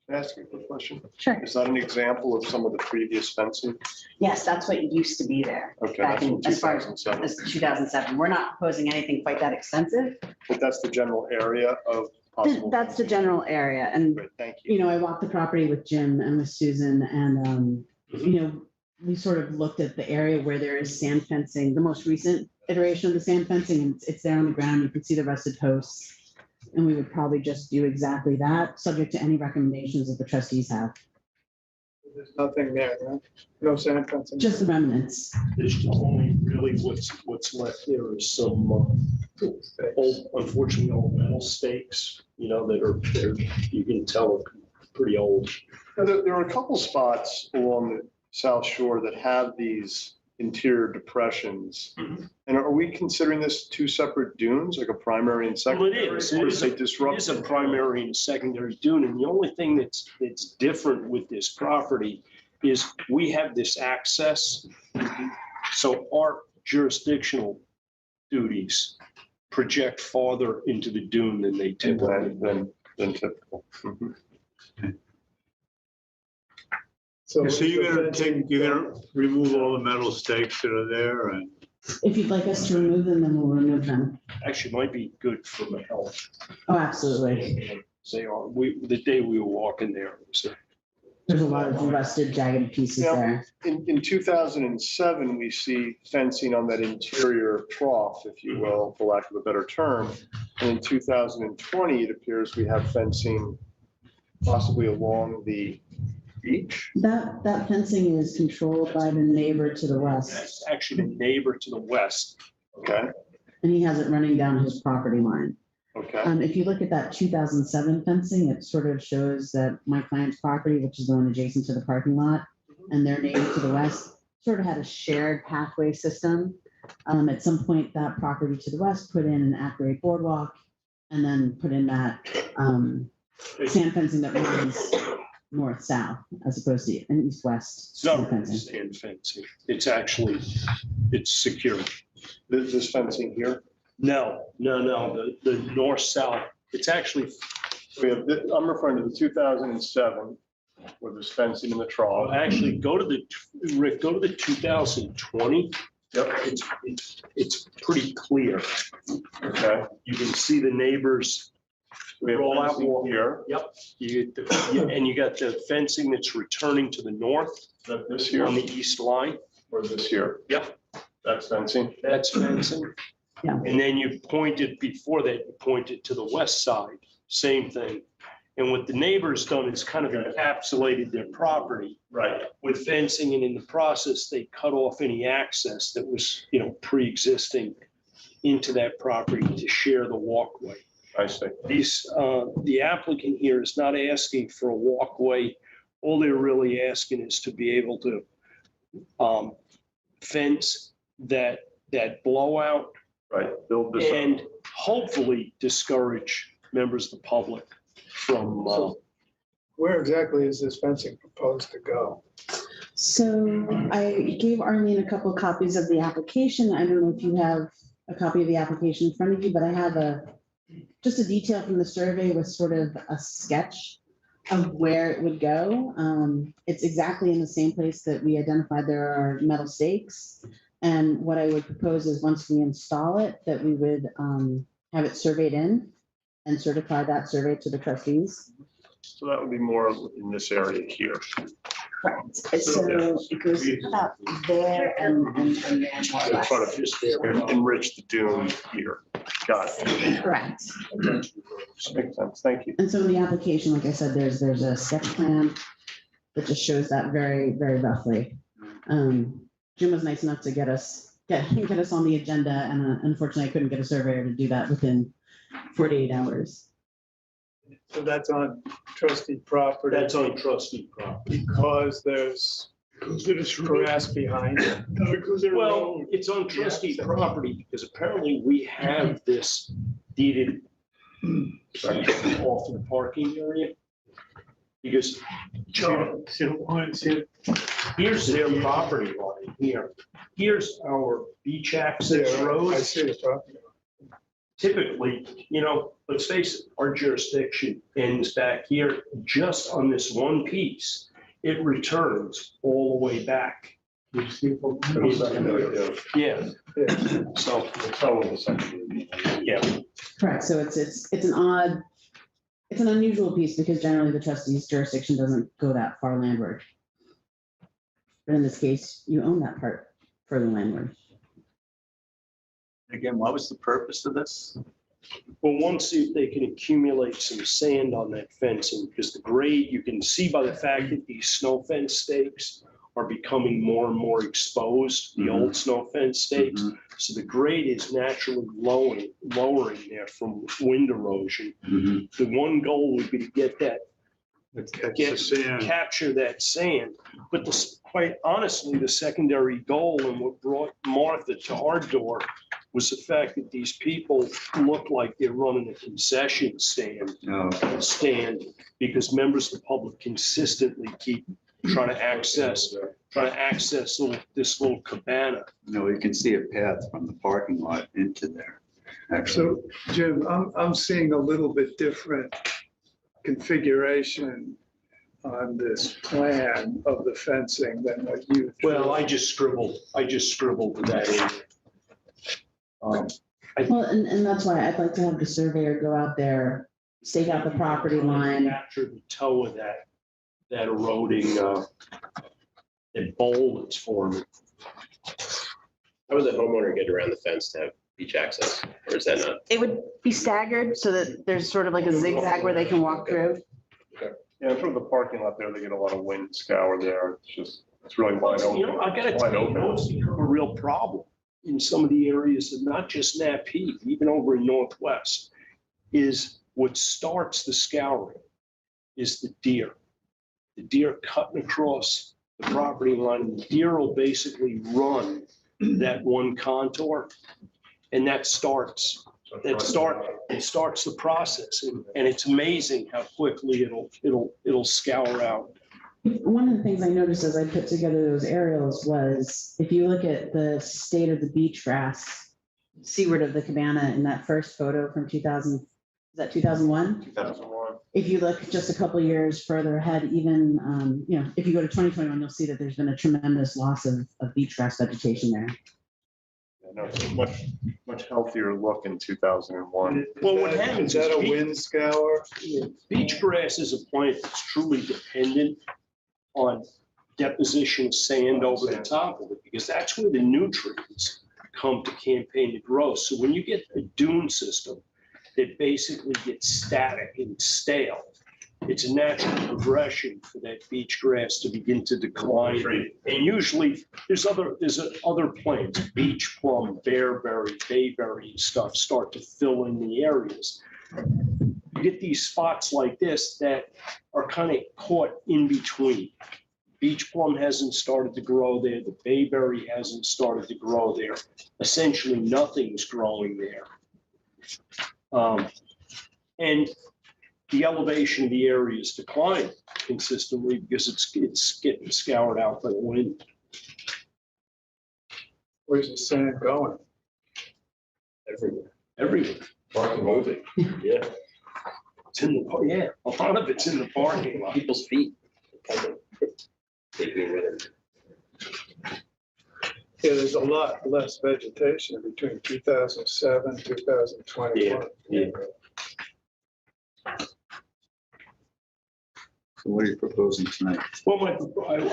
Can I ask you a quick question?
Sure.
Is that an example of some of the previous fencing?
Yes, that's what used to be there
Okay,
back
that's
in,
from
as far as
2007.
as 2007. We're not proposing anything quite that extensive.
But that's the general area of possible.
That's the
fencing?
general area. And,
Great, thank you.
you know, I walked the property with Jim and with Susan and, you know, we sort of looked at the area where there is sand fencing, the most recent iteration of the sand fencing, and it's there on the ground. You can see the rusted posts. And we would probably just do exactly that, subject to any recommendations that the trustees have.
There's nothing there, right? No sand fencing.
Just the remnants.
There's just only really what's left there is some old, unfortunately, old metal stakes, you know, that are there. You can tell are pretty old.
Now, there are a couple spots along the South Shore that have these interior depressions. And are we considering this 2 separate dunes, like a primary and
Well,
secondary?
it is.
Or
It
is it
is
disruptive?
a primary and secondary dune, and the only thing that's different with this property is we have this access. So our jurisdictional duties project farther into the dune than they typically.
Than typical. Mhm.
So you're gonna remove all the metal stakes that are there and
If you'd like us to remove them, then we'll remove them.
Actually might be good for the health.
Oh, absolutely.
They are, the day we were walking there, it was
There's a lot of rusted, jagged pieces
Yeah.
there.
In 2007, we see fencing on that interior trough, if you will, for lack of a better term. And in 2020, it appears we have fencing possibly along the beach.
That fencing is controlled by the neighbor to the west,
that's actually the neighbor to the west.
Okay,
and he has it running down his property line.
okay.
If you look at that 2007 fencing, it sort of shows that my client's property, which is the one adjacent to the parking lot, and their neighbor to the west, sort of had a shared pathway system. At some point, that property to the west put in an at-grade boardwalk, and then put in that sand fencing that runs north-south, as opposed to an east-west
It's not
sand
really
fencing.
sand fencing. It's actually, it's secure.
This fencing here,
No, the north-south, it's actually,
I'm referring to the 2007, where there's fencing in the trough.
actually, Rick, go to the 2020.
Yep.
It's pretty clear.
Okay.
You can see the neighbors.
We have
roll out
fencing
wall.
here,
Yep, and you got the fencing that's returning to the north
this here,
on the east line.
or this here.
Yep.
That's fencing.
That's fencing.
Yeah.
And then you pointed, before that, you pointed to the west side, same thing. And what the neighbor's done is kind of encapsulated their property
Right.
with fencing, and in the process, they cut off any access that was, you know, pre-existing into that property to share the walkway.
I see.
The applicant here is not asking for a walkway. All they're really asking is to be able to fence that blowout
Right, build this up.
and hopefully discourage members of the public from,
Where exactly is this fencing proposed to go?
So I gave Arlene a couple copies of the application. I don't know if you have a copy of the application in front of you, but I have just a detail from the survey with sort of a sketch of where it would go. It's exactly in the same place that we identified there are metal stakes. And what I would propose is once we install it, that we would have it surveyed in and certify that survey to the trustees.
So that would be more in this area here.
Correct. So it goes about there and there more or
So try
less.
to enrich the dune here. Got it.
Correct.
Makes sense. Thank you.
And so in the application, like I said, there's a sketch plan that just shows that very, very roughly. Jim was nice enough to get us on the agenda, and unfortunately I couldn't get a surveyor to do that within 48 hours.
So that's on trustee property.
That's on trustee property.
Because there's grass behind it.
Well, it's on trustee property because apparently we have this deeded off the parking area. Because John, here's their property line here. Here's our beach access
I
road.
see the property.
Typically, let's face it, our jurisdiction ends back here just on this one piece. It returns all the way back. Yeah. So, yeah.
Correct. So it's an unusual piece because generally the trustee's jurisdiction doesn't go that far landward. But in this case, you own that part further landward.
Again, what was the purpose of this?
Well, one, see if they can accumulate some sand on that fencing, because the grade, you can see by the fact that these snow fence stakes are becoming more and more exposed, the old snow fence stakes. So the grade is naturally lowering there from wind erosion. The one goal would be to get that, capture that sand. But quite honestly, the secondary goal and what brought Martha to our door was the fact that these people look like they're running a concession stand because members of the public consistently keep trying to access this little cabana.
No, you can see a path from the parking lot into there.
So Jim, I'm seeing a little bit different configuration on this plan of the fencing than what you.
Well, I just scribbled that in.
Well, and that's why I'd like to have the surveyor go out there, stake out the property line.
Capture the toe of that eroding, that bowl that's forming.
How would the homeowner get around the fence to have beach access? Or is that not?
It would be staggered so that there's sort of like a zigzag where they can walk through.
Yeah, from the parking lot there, they get a lot of wind scour there. It's really wide open.
I gotta
Wide
tell you,
open.
it's become a real problem in some of the areas, and not just Napeat, even over in Northwest, is what starts the scouring is the deer. The deer cutting across the property line, and the deer will basically run that one contour, and it starts the process, and it's amazing how quickly it'll scour out.
One of the things I noticed as I put together those aerials was, if you look at the state of the beach grass seaward of the cabana in that first photo from 2000, is that 2001?
2001.
If you look just a couple years further ahead, even, if you go to 2021, you'll see that there's been a tremendous loss of beach grass vegetation there.
No, it's a much healthier look in 2001.
Well, what happens
Is that a
is
wind scour?
beach grass is a plant that's truly dependent on deposition of sand over the top of it, because that's where the nutrients come to campaign to grow. So when you get a dune system that basically gets static and stale, it's a natural progression for that beach grass to begin to decline. And usually there's other plants, beach plum, bearberry, bayberry and stuff start to fill in the areas. You get these spots like this that are kind of caught in between. Beach plum hasn't started to grow there. The bayberry hasn't started to grow there. Essentially nothing's growing there. And the elevation of the area is declining consistently because it's getting scoured out by the wind.
Where's the sand going?
Everywhere.
Parking holding. Yeah.
It's in the, a lot of it's in the parking lot.
People's feet. Taking with it.
Yeah, there's a lot less vegetation between 2007, 2021.
Yeah.
So what are you proposing tonight?
Well,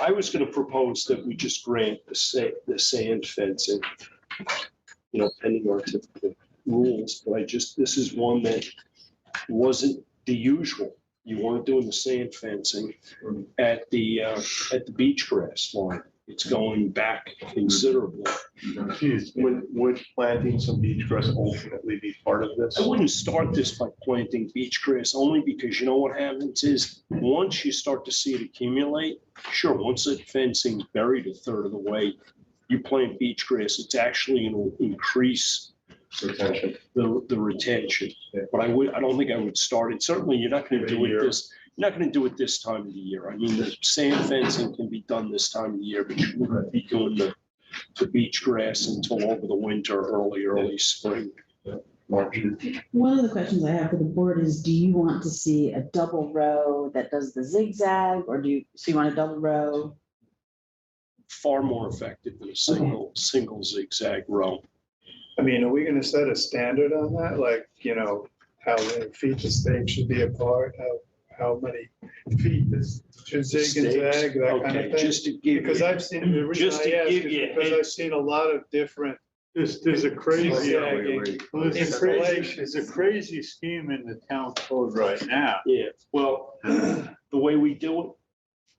I was going to propose that we just grant the sand fencing, pending our typical rules, but this is one that wasn't the usual. You weren't doing the sand fencing at the beach grass line. It's going back considerably.
Would planting some beach grass ultimately be part of this?
I wouldn't start this by planting beach grass, only because you know what happens is, once you start to see it accumulate, sure, once the fencing's buried a third of the way, you plant beach grass, it's actually going to increase
Retention.
the retention. But I don't think I would start it. Certainly, you're not going to do it you're not going to do it this time of the year. I mean, the sand fencing can be done this time of the year, but you wouldn't be doing the beach grass until over the winter, early spring.
One of the questions I have for the board is, do you want to see a double row that does the zigzag, or do you want a double row?
Far more effective than a single zigzag row.
I mean, are we gonna set a standard on that? Like, you know, how many feet the stake should be apart, how many feet this should zig and zag, that kind of thing?
Just to give
Because
you,
I've seen, the reason
just to
I ask
give
is
you a
because
head-
I've seen a lot of different
There's a crazy,
zigzagging
there's a crazy scheme in the town code right now.
yeah, well, the way we do it,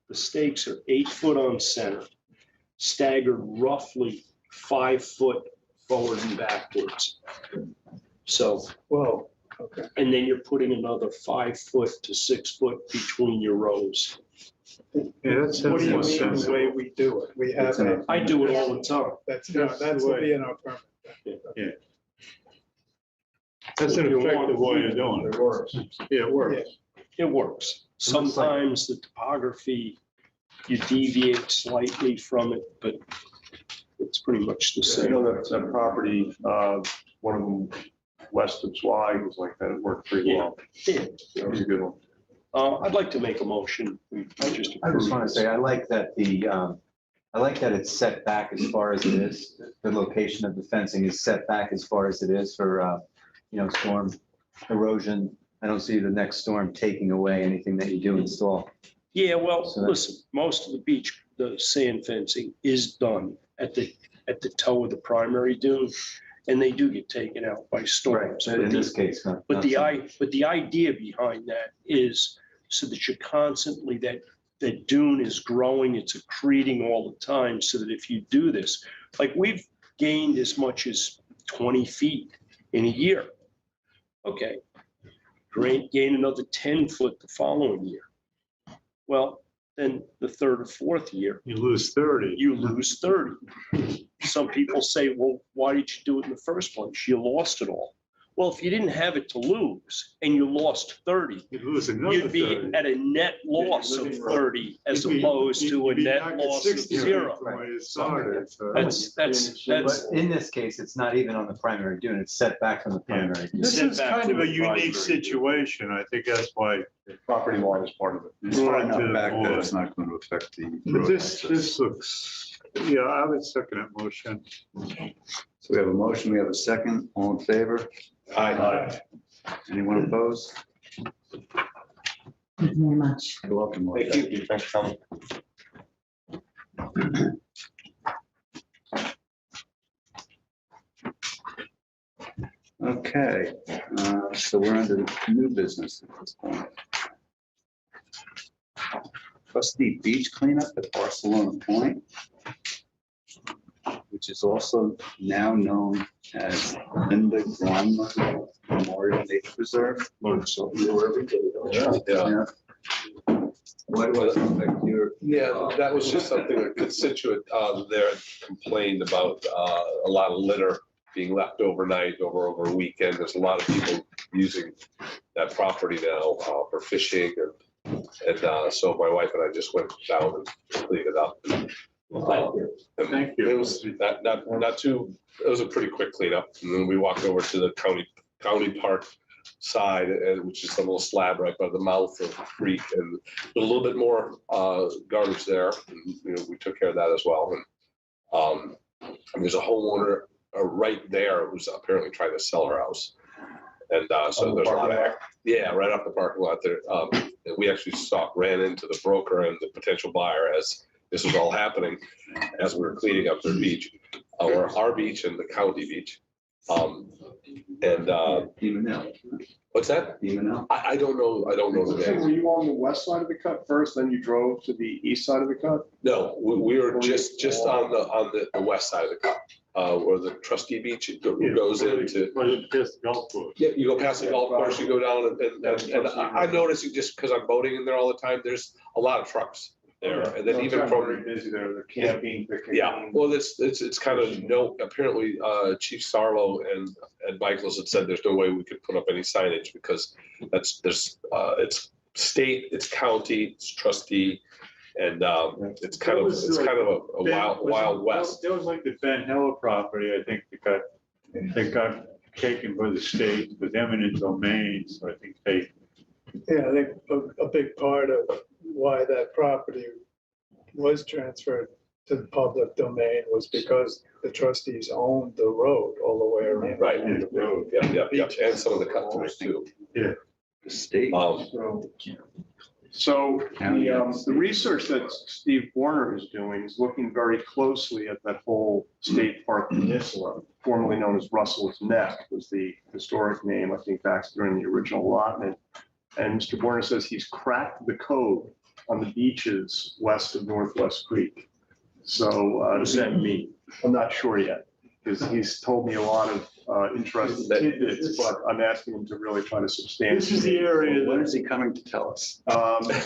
the stakes are 8 foot on center, staggered roughly 5 foot forward and backwards. So,
Well, okay.
and then you're putting another 5 foot to 6 foot between your rows.
Yeah, that's.
What do you mean the way we do it? We have,
I do it all the time.
that's will be in our permit.
That's an effective way of doing it.
It works.
Yeah, it works.
It works. Sometimes the topography, you deviate slightly from it, but it's pretty much the
I
same.
know that property, one of them west of Swag was like that. It worked pretty well.
Yeah.
That was a good one.
I'd like to make a motion.
I just want to say, I like that it's set back as far as it is. The location of the fencing is set back as far as it is for, storm erosion. I don't see the next storm taking away anything that you do install.
Yeah, well,
So-
listen, most of the sand fencing is done at the toe of the primary dune, and they do get taken out by storms.
In this case, not.
But
not
the idea behind that is so that you're constantly, that dune is growing, it's accreting all the time, so that if you do this, like we've gained as much as 20 feet in a year. Okay, great, gain another 10 foot the following year. Well, then the third or fourth year,
You lose 30.
you lose 30. Some people say, well, why did you do it in the first place? You lost it all. Well, if you didn't have it to lose and you lost 30,
You lose another
you'd be
30.
at a net loss of 30 as
You'd be-
opposed to a
you'd be
net
back at
loss of
60
zero.
from where you started, so-
That's,
But in this case, it's not even on the primary dune, it's set back from the primary. dune.
This
Sent
is
back
kind
to
of a
the primary.
unique situation. I think that's why.
Property line is part of it.
It's far enough back that it's
not going to affect the.
But this looks, yeah, I would second that motion.
So we have a motion, we have a second, all in favor?
Aye.
Anyone opposed?
Thank you very much.
You're welcome. Mark.
Thank you. Thanks for coming.
Okay, so we're under new business at this point. Trustee beach cleanup at Barcelona Point, which is also now known as Linda Grommer Memorial Nature Reserve.
So you're every day, don't you?
Yeah. What was your?
Yeah, that was just something a constituent there complained about, a lot of litter being left overnight over a weekend. There's a lot of people using that property now for fishing and so my wife and I just went down and cleaned it up. And
Thank you.
It was not too, it was a pretty quick cleanup. And then we walked over to the county park side, and which is a little slab right by the mouth of the creek, and a little bit more garbage there. And, we took care of that as well. And there's a homeowner right there who's apparently trying to sell her house. And so there's a lot of, right off the parking lot there. And we actually ran into the broker and the potential buyer as this was all happening, as we were cleaning up their beach, or our beach and the county beach. And
Even now.
what's that?
Even now.
I don't know. I don't know the
So
name.
were you on the west side of the cut first, then you drove to the east side of the cut?
No, we were just on the west side of the cup, where the trustee beach goes into.
Was it just golf course?
Yeah, you go past the golf course, you go down and I'm noticing just because I'm boating in there all the time, there's a lot of trucks there. And then even
Very
from,
busy there, they're camping, picking.
yeah, well, it's kind of no, apparently, Chief Sarlo and Michaels had said there's no way we could put up any signage because it's state, it's county, it's trustee. And it's kind of a wild west.
That was like the Van Hella property, I think, that got taken by the state with eminent domain, so I think they.
Yeah, I think a big part of why that property was transferred to the public domain was because the trustees owned the road all the way around.
Right, and the road, yeah, and some of the cut-throughs too.
Yeah.
The state.
So the research that Steve Warner is doing is looking very closely at that whole state park peninsula, formerly known as Russell's Neck, was the historic name, I think, back during the original allotment. And Mr. Warner says he's cracked the code on the beaches west of Northwest Creek. So does that mean? I'm not sure yet, because he's told me a lot of interesting tidbits, but I'm asking him to really try to substantiate.
This is the area
When
that
is he coming to tell us?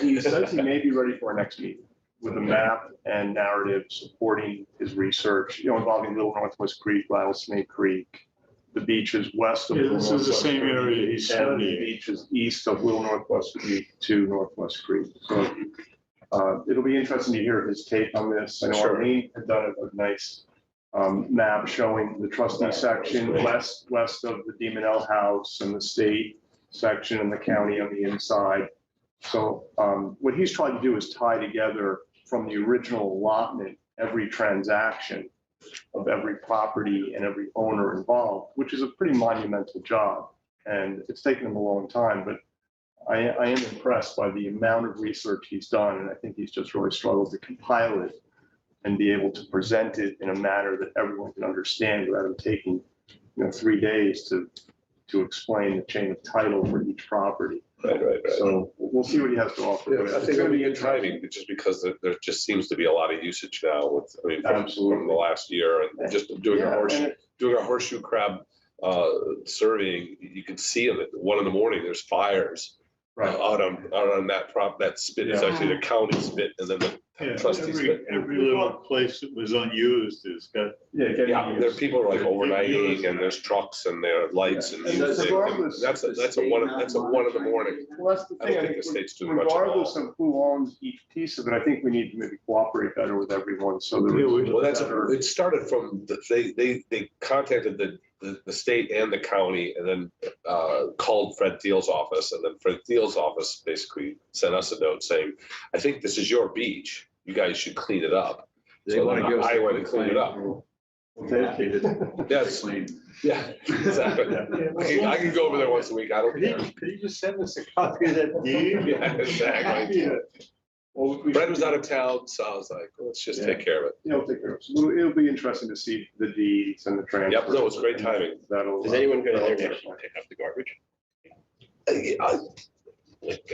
He says he may be ready for our next meeting with a map and narrative supporting his research, involving Little Northwest Creek, Rattlesnake Creek, the beaches west of.
Yeah,
Little
this is the
Northwest
same
Creek,
area he's
and the
studying.
beaches east of Little Northwest Creek to Northwest Creek. So it'll be interesting to hear his take on this. I know
Sure.
Arlene had done a nice map showing the trustee section west of the Demon L House and the state section and the county on the inside. So what he's trying to do is tie together from the original allotment, every transaction of every property and every owner involved, which is a pretty monumental job. And it's taken him a long time, but I am impressed by the amount of research he's done. And I think he's just really struggled to compile it and be able to present it in a manner that everyone can understand without him taking, 3 days to explain the chain of title for each property.
Right.
So we'll see what he has to offer.
I think it'll be interesting, just because there just seems to be a lot of usage now from the last year and just doing a horseshoe crab surveying, you can see them at 1 a.m, there's fires.
Right.
Out on that spit is actually the county spit and then the trustee spit.
Every little place that was unused has got.
Yeah, there are people like overnighting and there's trucks and there are lights and music. And that's a 1 a.m.
Well, that's the
I
thing.
don't think the state's doing much at all.
Regardless of who owns each piece of it, I think we need to maybe cooperate better with everyone. So
Well, it started from, they contacted the state and the county and then called Fred Thiel's office. And then Fred Thiel's office basically sent us a note saying, I think this is your beach. You guys should clean it up.
They want to give us.
I went and cleaned it up. Yes, yeah, exactly. I can go over there once a week. I don't care.
Could you just send us a copy of that deed?
Yeah, exactly.
Well,
Fred was out of town, so I was like, let's just take care of it.
Take care of it. So it'll be interesting to see the deeds and the transfer.
Yep, no, it's great timing.
Does anyone go down there to pick up the garbage?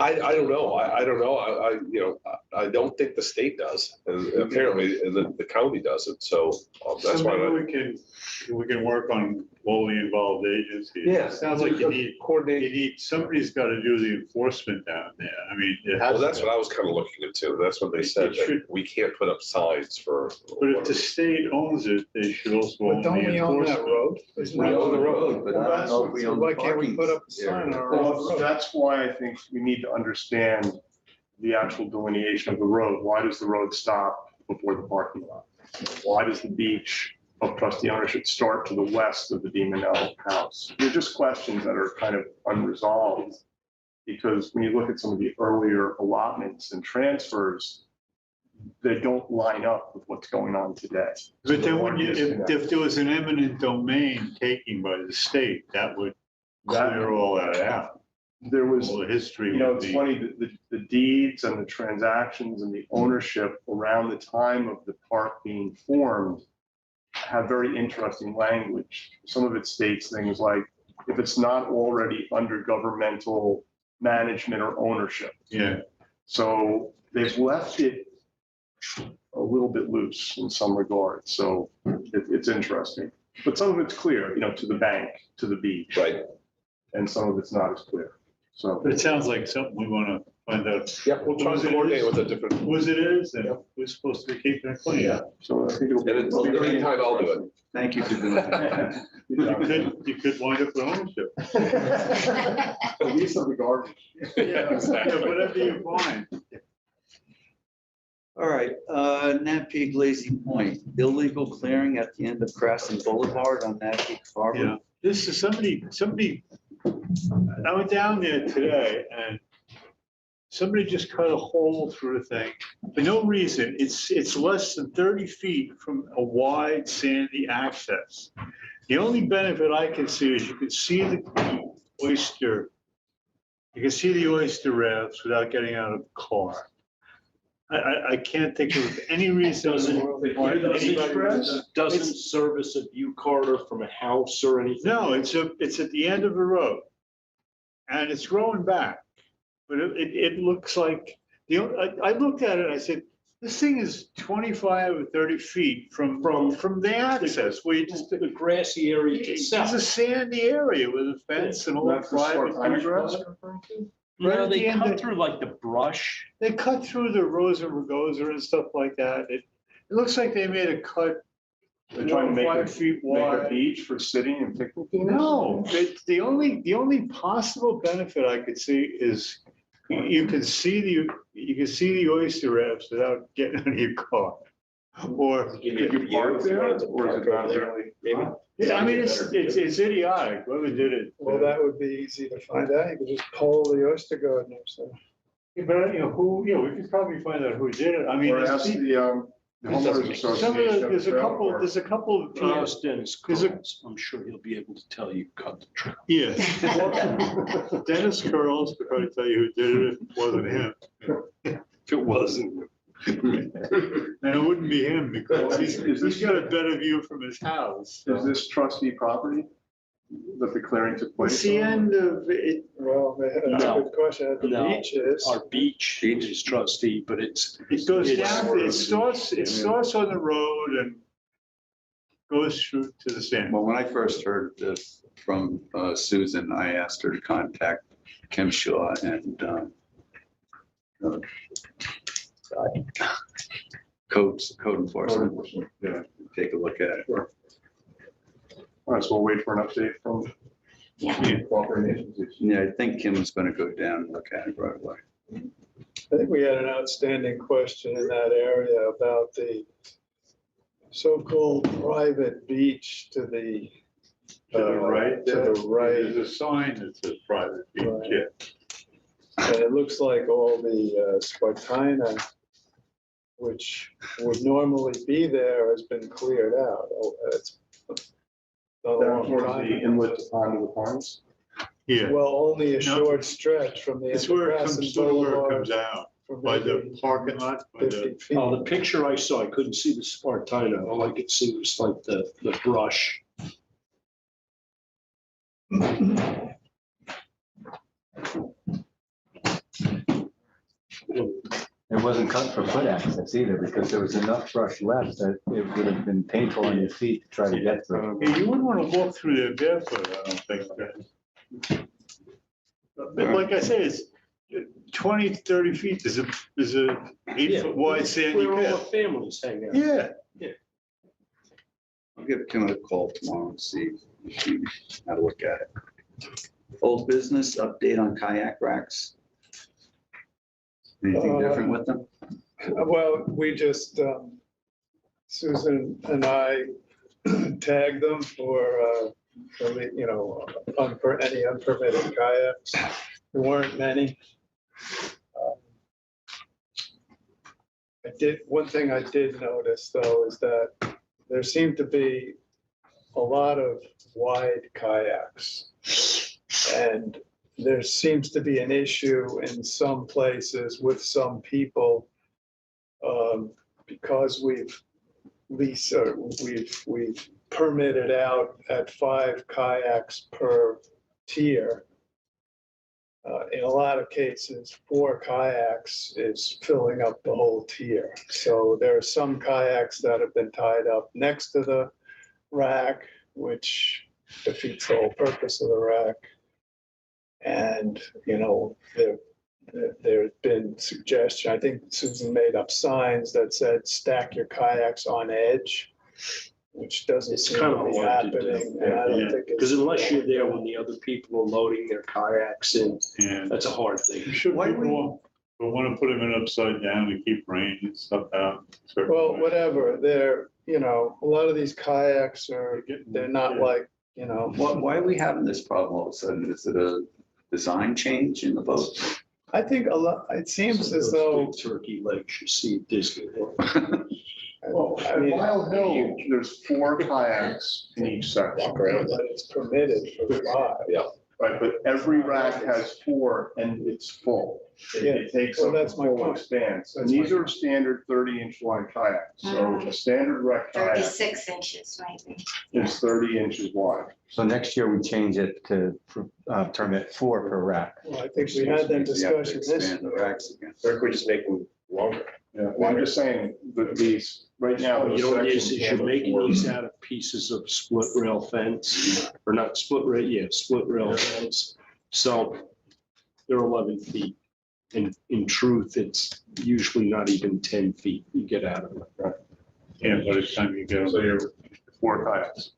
I don't know. I don't know. I don't think the state does. And apparently the county doesn't. So that's why.
Maybe we can work on all the involved agencies.
Yeah.
Sounds like you need, somebody's got to do the enforcement down there. I mean, it has.
Well, that's what I was kind of looking into. That's what they said. That we can't put up signs for.
But if the state owns it, they should also own the
Don't we own that
enforcement.
road?
We own the road, but I don't know if we own.
Why can't we put up a sign on our own
Well,
road?
that's why I think we need to understand the actual delineation of the road. Why does the road stop before the parking lot? Why does the beach of trustee ownership start to the west of the Demon L house? They're just questions that are kind of unresolved. Because when you look at some of the earlier allotments and transfers, they don't line up with what's going on today.
But then if there was an eminent domain taking by the state, that would clear all that out.
There was,
All the history.
it's
would be-
funny, the deeds and the transactions and the ownership around the time of the park being formed have very interesting language. Some of it states things like if it's not already under governmental management or ownership.
Yeah.
So they've left it a little bit loose in some regards. So it's interesting. But some of it's clear, to the bank, to the beach.
Right.
And some of it's not as clear. So.
But it sounds like something we want to find out.
Yeah, we'll try to coordinate with a different.
Was it is, and we're supposed to be keeping it clean.
Yeah. So I think it'll be.
And it's anytime I'll do it.
Thank you for doing that.
You could wind up with ownership.
At least of the garbage.
Yeah, whatever you find.
All right, Napeag Lazy Point, illegal clearing at the end of Crescent Boulevard on Napeag Harbor.
Yeah, this is somebody, I went down there today and somebody just cut a hole through the thing for no reason. It's less than 30 feet from a wide sandy access. The only benefit I can see is you can see the oyster. You can see the oyster rafts without getting out of the car. I can't think of any reason.
Doesn't service a view corridor from a house or anything?
No, it's at the end of a road. And it's growing back. But it looks like, I looked at it, I said, this thing is 25 or 30 feet from the access, where you just,
The grassy area to
it's
south.
a sandy area with a fence and all that
That's the
private.
Spartina grass?
Right
No,
at
they
the end
cut
of-
through like the brush.
They cut through the Rosa Rugosa and stuff like that. It looks like they made a cut
They're trying to make
5 feet
make a
wide.
beach for sitting and picnicking?
No, the only possible benefit I could see is you can see the oyster rafts without getting out of your car. Or,
Did you park there, or is it not really?
Maybe.
yeah, I mean, it's idiotic, whoever did it.
Well, that would be easy to find out. You could just poll the oyster gardeners. So.
But, we could probably find out who did it. I mean,
Or ask the homeowners association.
there's a couple of.
Ask Dennis
There's a-
Kohl. I'm sure he'll be able to tell you cut the trail.
Yeah. Dennis Curls could probably tell you who did it if it wasn't him.
If it wasn't.
And it wouldn't be him because he's got a better view from his house.
Is this trustee property that the clearing took place?
It's the end of it.
Well, that's a
No.
good question. The
No.
beach is.
Our beach is trustee, but it
Goes
It's
down,
sort
it
of-
starts on the road and goes through to the sand.
Well, when I first heard this from Susan, I asked her to contact Kim Shaw and code enforcement,
Yeah.
take a look at it.
All right, so we'll wait for an update from the cooperating agencies.
Yeah, I think Kim was going to go down and look at it right away.
I think we had an outstanding question in that area about the so-called private beach to the.
To the right,
To the right.
There's a sign that says private beach,
Right.
yeah.
And it looks like all the Spartina, which would normally be there, has been cleared out. Oh, it's a
Down
long
towards the
time.
inlet onto the ponds.
Yeah,
Well, only a
No.
short stretch from the.
it's
end of
where it
Crescent
comes, sort of where it
Boulevard
comes out,
from
by the
maybe
parking lot, by
50
the,
feet.
Oh, the picture I saw, I couldn't see the Spartina. All I could see was like the brush.
It wasn't cut for foot access either, because there was enough brush left that it would have been painful on your feet to try to get through.
yeah, you wouldn't want to walk through there barefoot, I don't think. But like I said, it's 20, 30 feet, there's a
Yeah.
8-foot wide sandy
Where all the
pit.
families hang out.
Yeah,
I'll give Kim a call tomorrow and see if she had a look at it. Old business, update on kayak racks. Anything different with them?
Well, we just, Susan and I tagged them for, any unpermitted kayaks. There weren't many. One thing I did notice though is that there seemed to be a lot of wide kayaks. And there seems to be an issue in some places with some people because we've permitted out at 5 kayaks per tier, in a lot of cases, 4 kayaks is filling up the whole tier. So there are some kayaks that have been tied up next to the rack, which defeats the whole purpose of the rack. And, you know, there's been suggestion, I think Susan made up signs that said stack your kayaks on edge, which doesn't
It's
seem
kind
to
of
be
hard to do.
happening. And I don't think it's.
Because unless you're there when the other people are loading their kayaks in,
And
that's a hard thing.
should
Why do we-
people want to put them in upside down to keep rain and stuff out?
Well, whatever, they're, you know, a lot of these kayaks are, they're not like, you know.
Why are we having this problem all of a sudden? Is it a design change in the boat?
I think a lot, it seems as though,
Big turkey legs you see at Disney World.
Well,
I
at
mean,
Mile Hill, there's 4 kayaks in each section.
Walk around.
but it's permitted for 5.
Right, but every rack has 4 and it's full. It takes
well,
up
that's
the
my
full
point.
expanse. And
That's my
these are standard 30-inch wide kayaks. So a standard wreck kayak
36 inches, maybe.
is 30 inches wide.
So next year we change it to permit 4 per rack.
Well, I think we had that discussion this
Expand the racks again.
Or if we just make them longer.
Yeah, well, I'm just saying that these, right now.
You
those
know, what it is
sections
you're
handle
making
4.
these out of pieces of split rail fence, or not split rail, yeah, split rail fence. So they're 11 feet. In truth, it's usually not even 10 feet you get out of it.
Yeah, by the time you get
So
them,
you're 4 kayaks.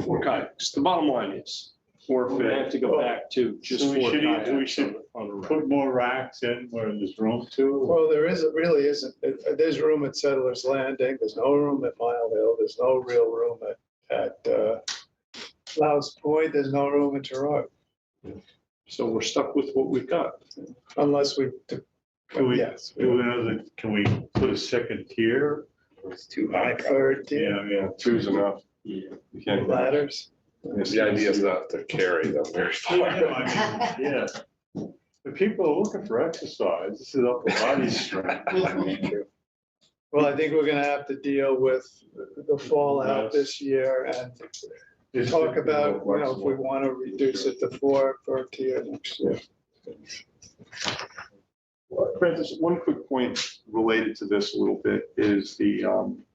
4 kayaks. The bottom line is,
4
we're gonna have
fit.
to go back to just
So we
4
should-
kayaks
we should
on a rack.
put more racks in where there's room to.
Well, there isn't, really isn't, there's room at Settlers Landing, there's no room at Mile Hill, there's no real room at Loud's Point, there's no room in Toronto,
So we're stuck with what we've got.
unless we,
Can we
yes.
do another, can we put a second tier?
It's too high.
Third tier,
Yeah.
2's enough.
Yeah.
You can't.
ladders.
The idea is not to carry them very far.
Yeah. The people are looking for exercise. This is upper body strength.
Well, I think we're gonna have to deal with the fallout this year and talk about, you know, if we want to reduce it to 4 per tier next year.
Francis, one quick point related to this a little bit is the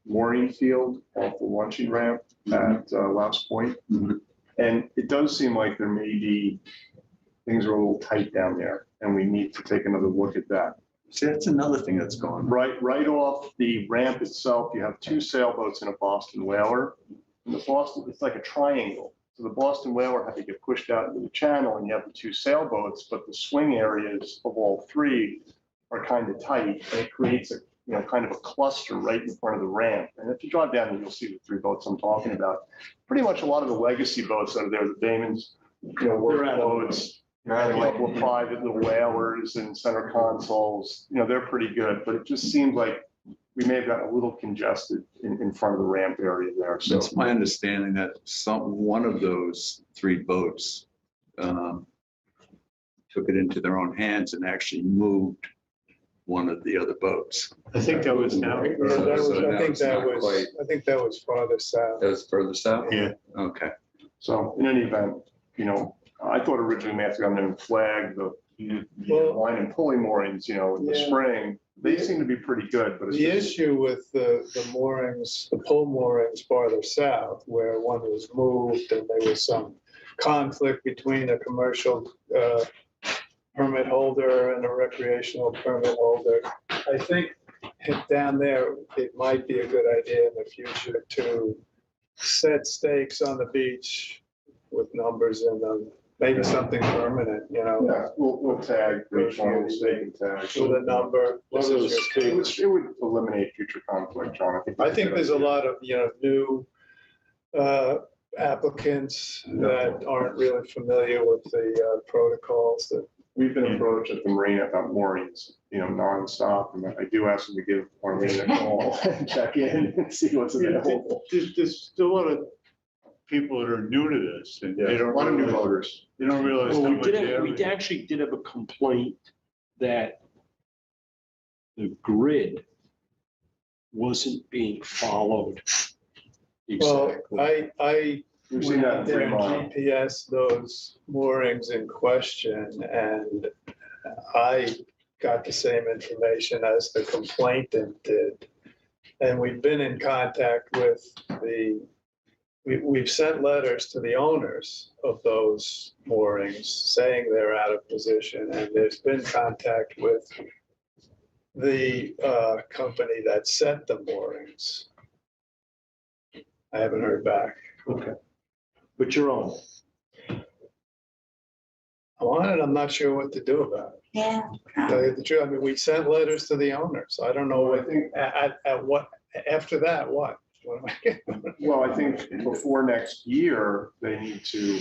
mooring field off the launching ramp at Loud's Point.
Mhm.
And it does seem like there may be, things are a little tight down there and we need to take another look at that.
See, that's another thing that's going on.
Right off the ramp itself, you have 2 sailboats and a Boston whaler. And the Boston, it's like a triangle. So the Boston whaler had to get pushed out into the channel and you have the 2 sailboats, but the swing areas of all 3 are kind of tight and it creates a, you know, kind of a cluster right in front of the ramp. And if you drive down, there, you'll see the 3 boats I'm talking about. Pretty much a lot of the legacy boats that are there, the Damon's, you know, work boats, and like the private, the whalers and center consoles, you know, they're pretty good, but it just seems like we may have gotten a little congested in front of the ramp area there. So
It's my understanding that one of those 3 boats took it into their own hands and actually moved one of the other boats.
I think that was now.
Yeah, that was,
So
I
now
think
it's
that
not
was,
quite-
I think that was farther south.
That was further south?
Yeah.
Okay.
So in any event, you know, I thought originally we had to go down there and flag the
Well-
line and pulley moorings, you know, in the
Yeah.
spring. They seem to be pretty good, but it's
The
just,
issue with the moorings, the pole moorings farther south, where one was moved and there was some conflict between a commercial permit holder and a recreational permit holder. I think down there, it might be a good idea in the future to set stakes on the beach with numbers in them, maybe something permanent, you know,
yeah, we'll tag, each one will stake and tag.
with a number. This is your key.
It would eliminate future conflict, John.
I think there's a lot of, you know, new applicants that aren't really familiar with the protocols that.
We've been approached at the marina about moorings, you know, nonstop, and I do ask them to give Arlene a call, and check in and see what's available.
There's still a lot of people that are new to this and they
A
don't.
lot of new
realize-
voters.
They don't realize how
Well,
much.
we actually did have a complaint that the grid wasn't being followed.
Well,
Exactly.
I
We've seen that in
there
3
and
Mile.
GPS those moorings in question, and I got the same information as the complainant did. And we've been in contact with we've sent letters to the owners of those moorings saying they're out of position, and there's been contact with the company that set the moorings. I haven't heard back.
Okay. But you're on.
I'm on it. I'm not sure what to do about it.
Yeah.
To tell you the truth, I mean, we sent letters to the owners. I don't know
Well, I
what,
think,
at what, after that, what? What am I getting?
well, I think before next year, they need to,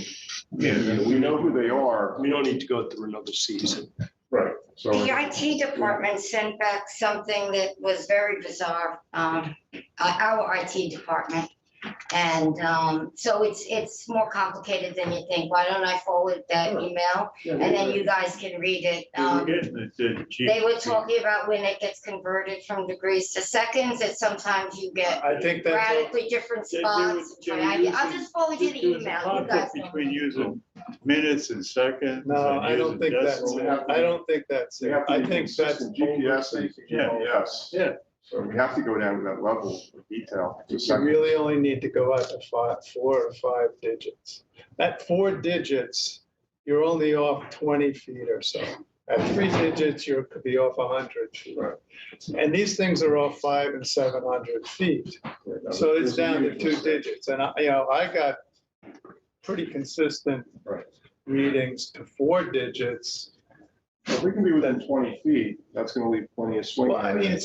we know who they are.
We don't need to go through another season.
Right. So
The IT department sent back something that was very bizarre, our IT department. And so it's more complicated than you think. Why don't I forward that email and then you guys can read it? They were talking about when it gets converted from degrees to seconds, that sometimes you get
I think that's.
radically different spots. I'll just forward you the email. You guys know.
Between using minutes and seconds.
No,
and
I don't
using
think that's,
decimals.
I don't think that's
we
it.
have to
I
be
think that's.
consistent. GPS and
Yeah.
GPS.
Yeah.
So we have to go down to that level of detail.
You really only need to go out to 4 or 5 digits. At 4 digits, you're only off 20 feet or so. At 3 digits, you could be off 100 feet.
Right.
And these things are off 500 and 700 feet. So it's down to 2 digits. And I got pretty consistent
Right.
readings to 4 digits.
If we can be within 20 feet, that's going to leave plenty of swing.
Well, I mean,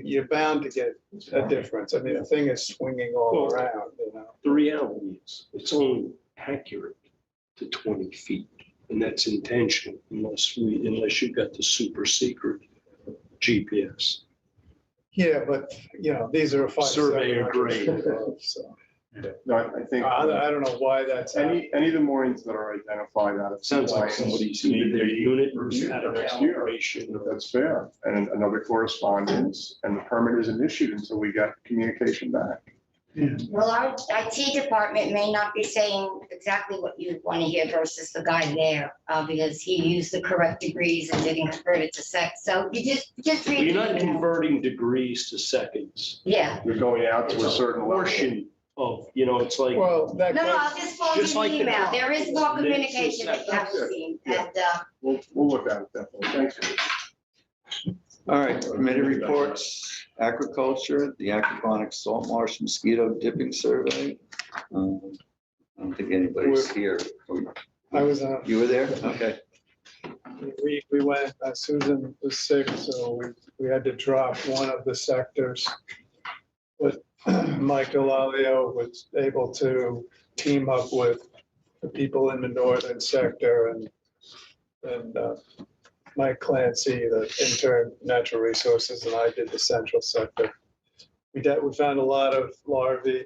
you're bound to get a difference. I mean, the thing is swinging all
Well,
around,
The reality is, it's only accurate to 20 feet, and that's intentional unless you got the super secret GPS.
Yeah, but, these are a 5.
Surveyor grade.
So,
No, I think
I don't know why that's.
any of the moorings that are identified out of.
Sounds like somebody's needed their unit
Review
out of
next year.
operation.
That's fair. And another correspondence, and the permit isn't issued until we get communication back.
Well, our IT department may not be saying exactly what you want to hear versus the guy there, because he used the correct degrees and didn't convert it to seconds. So you just read.
You're not
the email.
converting degrees to seconds.
Yeah.
You're going out to a certain level.
Portion of, it's like.
Well, that.
No, I'll just forward you
Just
the
like the
email.
car.
There is more communication that you haven't
That's
seen.
Yeah.
And
We'll look at it definitely. Thanks.
All right, committee reports, agriculture, the aquaponics salt marsh mosquito dipping survey. I don't think anybody's here.
I was,
You were there? Okay.
we went, Susan was sick, so we had to drop one of the sectors. But Mike Delalio was able to team up with the people in the northern sector and Mike Clancy, the intern natural resources, and I did the central sector. We found a lot of larvae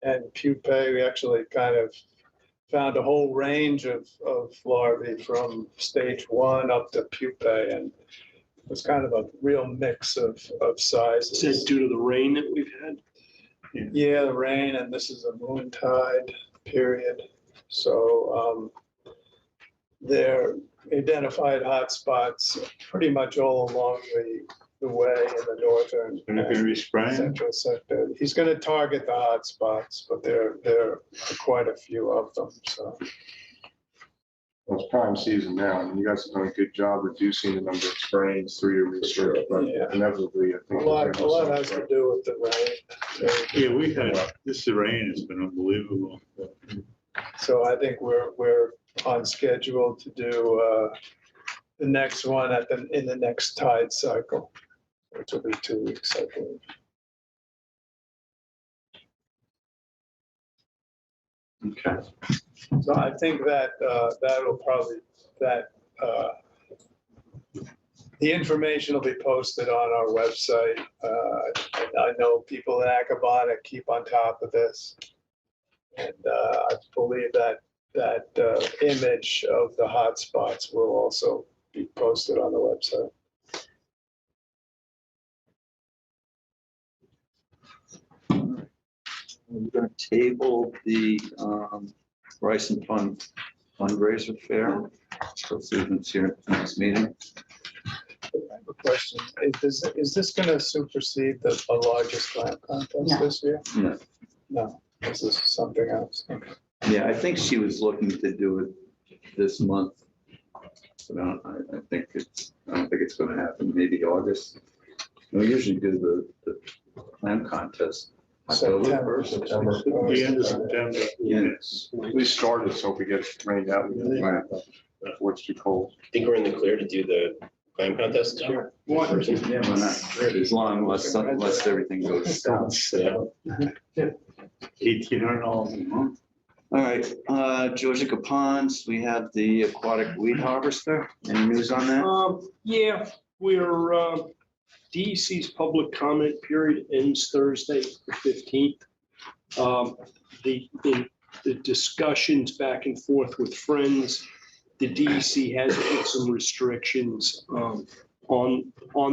and pupae. We actually kind of found a whole range of larvae from stage 1 up to pupae, and it was kind of a real mix of sizes.
Is that due to the rain that we've had?
Yeah, the rain, and this is a moon tide period. So they're identified hotspots pretty much all along the way in the northern
And you're going to be spraying?
central sector. He's going to target the hotspots, but there are quite a few of them, so.
Well, it's prime season now, and you guys have done a good job reducing the number of sprayings through your research, but
Yeah.
inevitably, I
A
think.
lot has to do with the rain.
Yeah, we had, this rain has been unbelievable.
So I think we're on schedule to do the next one in the next tide cycle, which will be 2 weeks, I believe.
Okay.
So I think that that'll probably, the information will be posted on our website. And I know people in Acabana keep on top of this. And I believe that image of the hotspots will also be posted on the website.
We're gonna table the Bryson fundraiser fair. So Susan's here at the next meeting.
I have a question. Is this gonna supersede the largest clam contest
No.
this year?
No.
No, this is something else. Okay.
Yeah, I think she was looking to do it this month. But I don't think it's gonna happen, maybe August. We usually do the clam contest.
September.
The end of September.
Yes.
We started, so if we get rained out, before it's too cold.
I think we're in the clear to do the clam contest this year.
Yeah, we're not, as long unless everything goes south.
Yeah.
$1,800 a month.
All right, Georgia Ponds, we have the aquatic weed harvester. Any news on that?
Yeah, we're, DEC's public comment period ends Thursday, the 15th. The discussions back and forth with friends, the DEC has put some restrictions on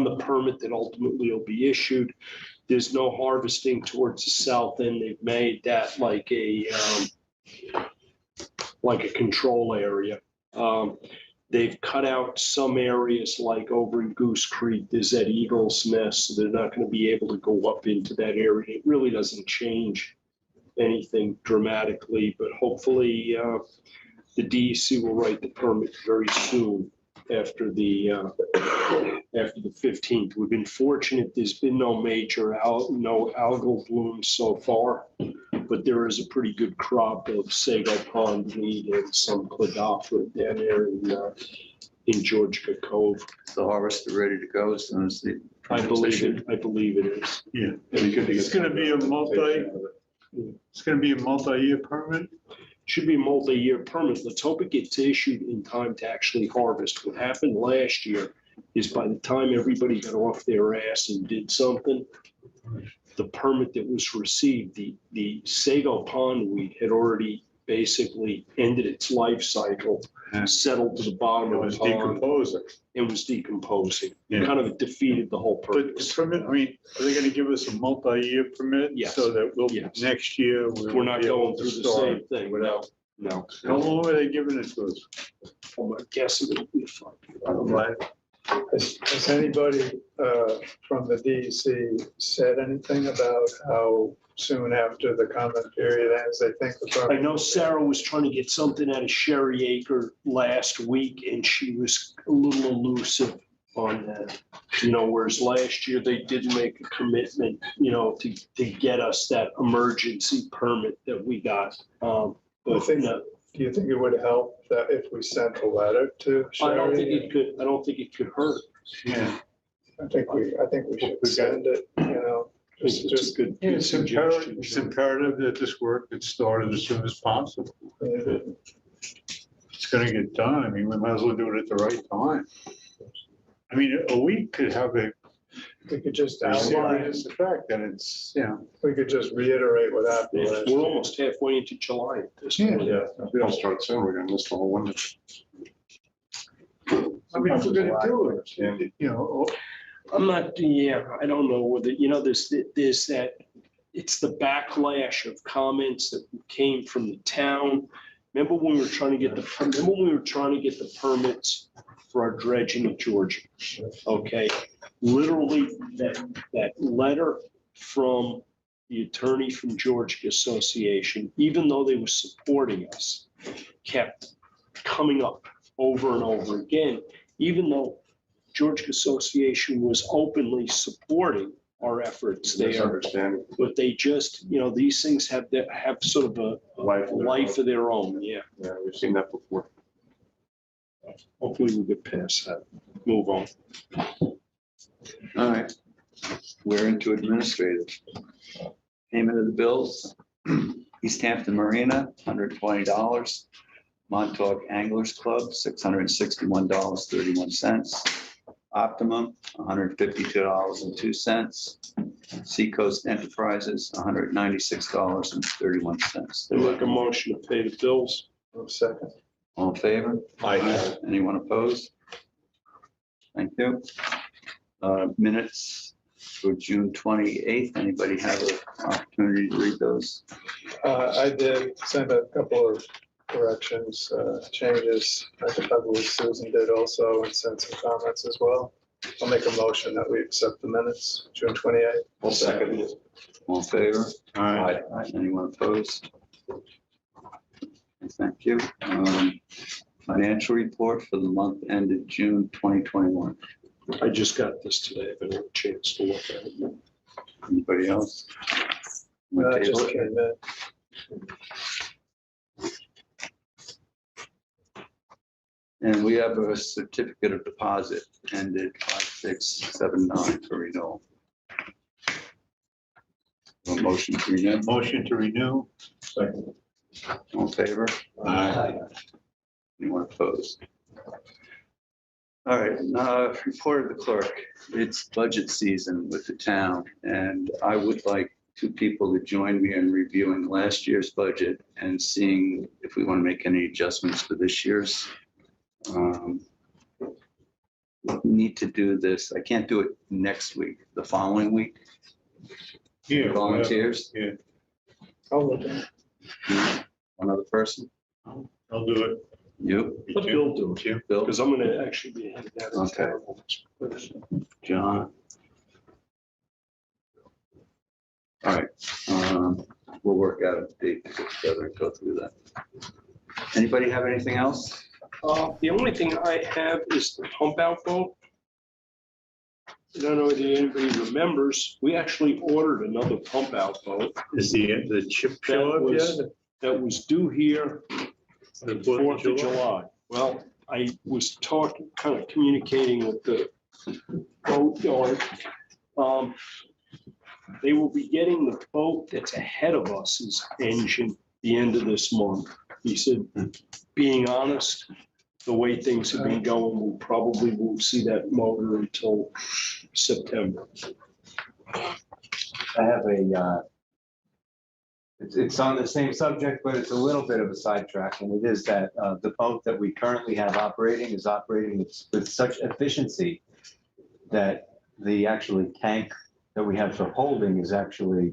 the permit that ultimately will be issued. There's no harvesting towards the south end. They've made that like a control area. They've cut out some areas like over in Goose Creek, there's that eagle's nest, so they're not going to be able to go up into that area. It really doesn't change anything dramatically, but hopefully the DEC will write the permit very soon after the 15th. We've been fortunate, there's been no major algal blooms so far, but there is a pretty good crop of sago pond weed and some cladophora down there in Georgia Cove.
The harvester ready to go as soon as the.
I believe it is.
Yeah. It's gonna be a multi-year permit.
Should be a multi-year permit. Let's hope it gets issued in time to actually harvest. What happened last year is by the time everybody got off their ass and did something, the permit that was received, the sago pond weed had already basically ended its life cycle, settled to the bottom of the pond.
Decomposing.
It was decomposing.
Yeah.
Kind of defeated the whole
But the
purpose.
permit, I mean, are they gonna give us a multi-year permit?
Yes.
So that
Yes.
next year.
We're not going through the same thing. No.
How long are they giving it to us?
I'm guessing it'll be fun.
Has anybody from the DEC said anything about how soon after the comment period ends, they think the
I
permit?
know Sarah was trying to get something out of Sherry Acre last week, and she was a little elusive on that. Whereas last year they did make a commitment, to get us that emergency permit that we got.
I think, do you think it would help that if we sent a letter to
I don't think
Sherry?
it could hurt.
Yeah.
I think we should send it,
Just good
It's
suggestion.
it's imperative that this work gets started as soon as possible. It's gonna get done. I mean, we might as well do it at the right time. I mean, a week could have a
we could just outline,
serious effect, and it's,
we could just reiterate what happened. last
We're
year.
almost halfway into July at this
Yeah.
point.
If we don't start soon, we're gonna miss the whole winter.
I mean, if we're gonna do it,
I'm not, I don't know whether, there's that, it's the backlash of comments that came from the town. Remember when we were trying to get the permits for our dredging in Georgia? Okay, literally that letter from the attorney from Georgia Association, even though they were supporting us, kept coming up over and over again, even though Georgia Association was openly supporting our efforts there.
Misunderstanding.
But they just, these things have sort of a life of their own. Yeah.
Yeah, we've seen that before.
Hopefully we'll get past that. Move on.
All right, we're into administrative. Payment of the bills. East Hampton Marina, $120. Montauk Anglers Club, $661.31. Optimum, $152.02. Seacoast Enterprises, $196.31.
I make a motion to pay the bills.
Second.
All in favor?
Aye.
Anyone opposed? Thank you. Minutes for June 28th. Anybody have an opportunity to read those?
I did send a couple of corrections, changes. I believe Susan did also, and sent some comments as well. I'll make a motion that we accept the minutes, June 28th.
I'll second it. All in favor?
Aye.
Anyone opposed? Thank you. Financial report for the month ended June 2021.
I just got this today, but I had a chance to look at it.
Anybody else?
Just came in.
And we have a certificate of deposit ended 5679 for renewal. A motion to renew.
Motion to renew.
Second. All in favor?
Aye.
Anyone opposed? All right, report of the clerk. It's budget season with the town, and I would like two people to join me in reviewing last year's budget and seeing if we want to make any adjustments for this year's. We need to do this. I can't do it next week, the following week.
Yeah.
Volunteers?
Yeah,
I'll look at it.
One other person?
I'll do it.
You?
Let Bill do it,
Yeah.
Bill?
because I'm gonna actually be headed down.
Okay. John? All right, we'll work out a date to get together and go through that. Anybody have anything else?
The only thing I have is the pump out boat. I don't know if anybody remembers, we actually ordered another pump out boat
Is the chip show
that
up
was,
yet?
that was due here
The
the 4th of July. Well, I was talking, kind of communicating with the boat yard. They will be getting the boat that's ahead of us's engine the end of this month. He said, being honest, the way things have been going, we probably won't see that motor until September.
I have it's on the same subject, but it's a little bit of a sidetrack, and it is that the boat that we currently have operating is operating with such efficiency that the actually tank that we have for holding is actually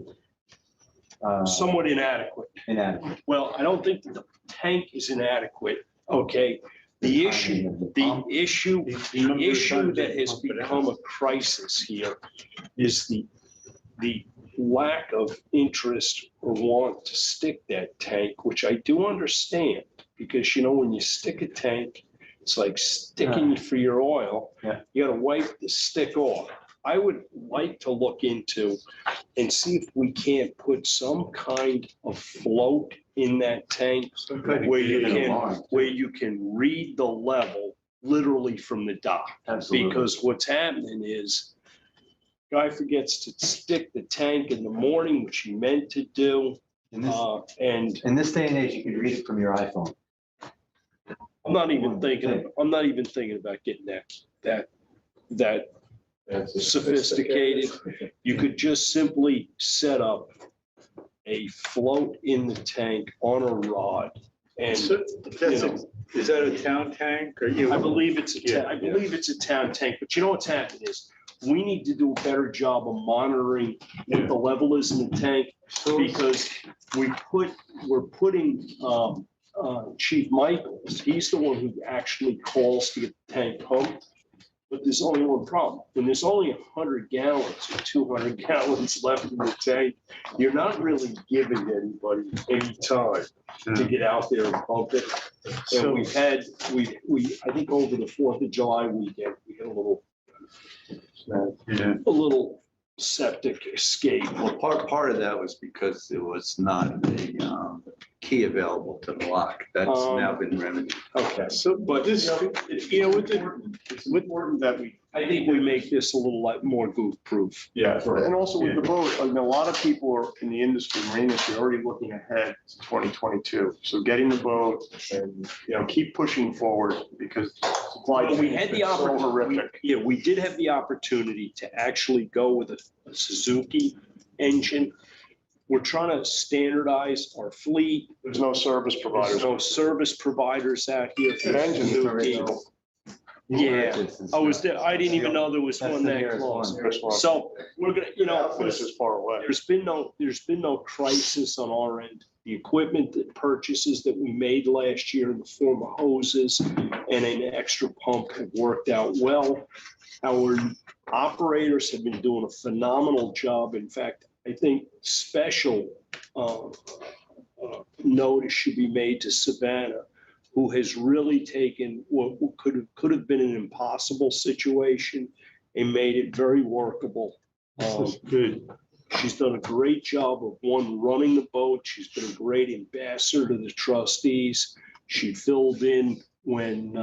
Somewhat inadequate.
inadequate.
Well, I don't think the tank is inadequate, okay? The issue that has become a crisis here is the lack of interest or want to stick that tank, which I do understand, because when you stick a tank, it's like sticking for your oil.
Yeah.
You gotta wipe the stick off. I would like to look into and see if we can't put some kind of float in that tank where you can read the level literally from the dock.
Absolutely.
Because what's happening is guy forgets to stick the tank in the morning, which he meant to do.
In
And
this day and age, you can read it from your iPhone.
I'm not even thinking about getting that sophisticated. You could just simply set up a float in the tank on a rod. And
Is that a town tank or you?
I believe it's a town tank, but what's happening is we need to do a better job of monitoring what the level is in the tank, because we're putting Chief Michaels, he's the one who actually calls to get the tank pumped. But there's only one problem. When there's only 100 gallons or 200 gallons left in the tank, you're not really giving anybody any time to get out there and pump it. And I think over the 4th of July weekend, we had a little septic escape.
Well, part of that was because there was not a key available to the lock. That's now been remedied.
Okay.
So, but this, it's important that
I think we make this a little more goof proof.
Yeah, and also with the boat, a lot of people are in the industry, marine industry, already looking ahead to 2022. So getting the boat and, keep pushing forward because supply chain
We had
has
the
been so
opportunity.
horrific.
We did have the opportunity to actually go with a Suzuki engine. We're trying to standardize our fleet.
There's no service
There's
providers.
no service providers out here. for
That engine is
Suzuki.
original.
Yeah,
It's
I was
not-
there. I didn't even know there was
That's
one
the
that
nearest
close.
one.
So we're gonna, you know,
This is far away.
there's been no crisis on our end. The equipment that purchases that we made last year in the form of hoses and an extra pump have worked out well. Our operators have been doing a what job. In fact, I think special notice should be made to Savannah, who has really taken what could have been an impossible situation and made it very workable.
This is good.
She's done a great job of running the boat. She's been a great ambassador to the trustees. She filled in when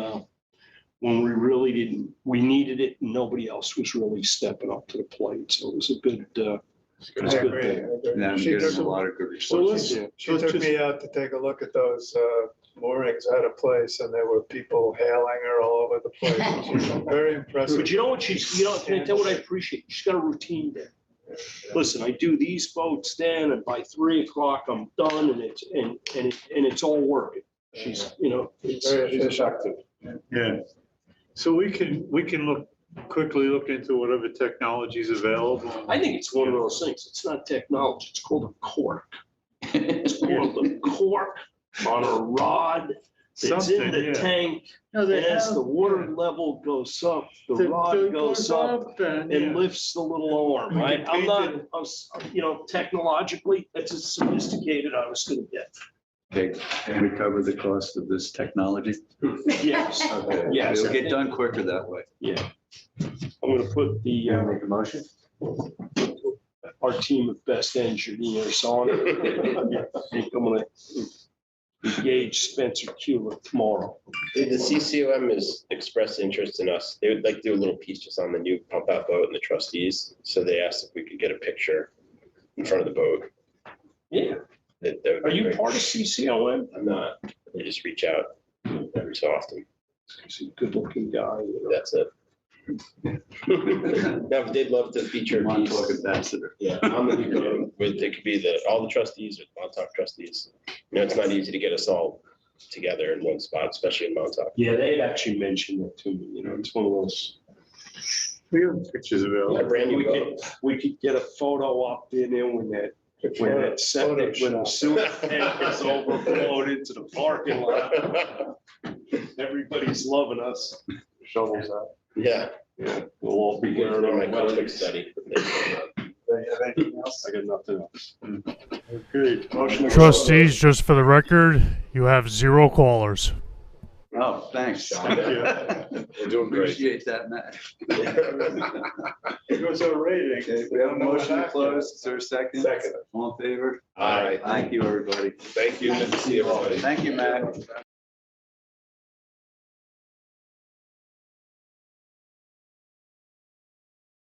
we really didn't, we needed it and nobody else was really stepping up to the plate. So it was a good,
I agree.
Yeah, I'm
She
getting
took-
a lot of good
So
reports.
let's,
She took me out to take a look at those moorings out of place, and there were people hailing her all over the place. She was very impressive.
but you know what she's, you know, can I tell what I appreciate? She's got a routine there. Listen, I do these boats then, and by 3 o'clock I'm done, and it's all working. She's, you know, it's,
Very
she's
efficient.
effective.
Yeah. So we can quickly look into whatever technology is available.
I think it's one of those things. It's not technology. It's called a cork. It's called a cork on a rod that's in
Something,
the
yeah.
tank.
No,
And
they
as
have-
the water level goes up, the
The-
rod
the-
goes up
and, yeah.
and lifts the little arm,
We
right?
can
I'm
paint
not,
it.
you know, technologically, that's as sophisticated I was gonna get.
Okay, can we cover the cost of this technology?
Yes,
Okay,
Yes,
it'll
I
get
think-
done quicker that way.
yeah. I'm gonna put the,
Make a motion?
our team of best engineers on it. I think I'm gonna engage Spencer Kulick tomorrow.
The CCOM has expressed interest in us. They would like to do a little piece just on the new pump out boat and the trustees. So they asked if we could get a picture in front of the boat.
Yeah,
That would
are
be
you
great.
part of CCOM?
I'm not. They just reach out every so often.
He's a good-looking guy. You know.
That's it. No, but they'd love to feature a piece.
Montauk ambassador.
Yeah, on the new boat, with, it could be all the trustees or Montauk trustees. You know, it's not easy to get us all together in one spot, especially in Montauk.
Yeah, they had actually mentioned that to me, you know, it's one of those.
We have pictures available.
A brand new boat.
We could get a photo up in there when that septic, when the sewer tank is overflowed into the parking lot. Everybody's loving us.
Shovels out.
Yeah.
Yeah, we'll all be
We're
getting
on my
our
conflict
wellies.
study.
Do you have anything else?
I got nothing else.
Good.
Motion to-
Trustees, just for the record, you have 0 callers.
Oh, thanks.
Thank you.
We're doing great.
Appreciate that, Matt.
It was a rating.
Okay, we have a motion to close. Is there a second?
Second.
All in favor?
All right.
Thank you, everybody.
Thank you. Good to see everybody.
Thank you, Matt.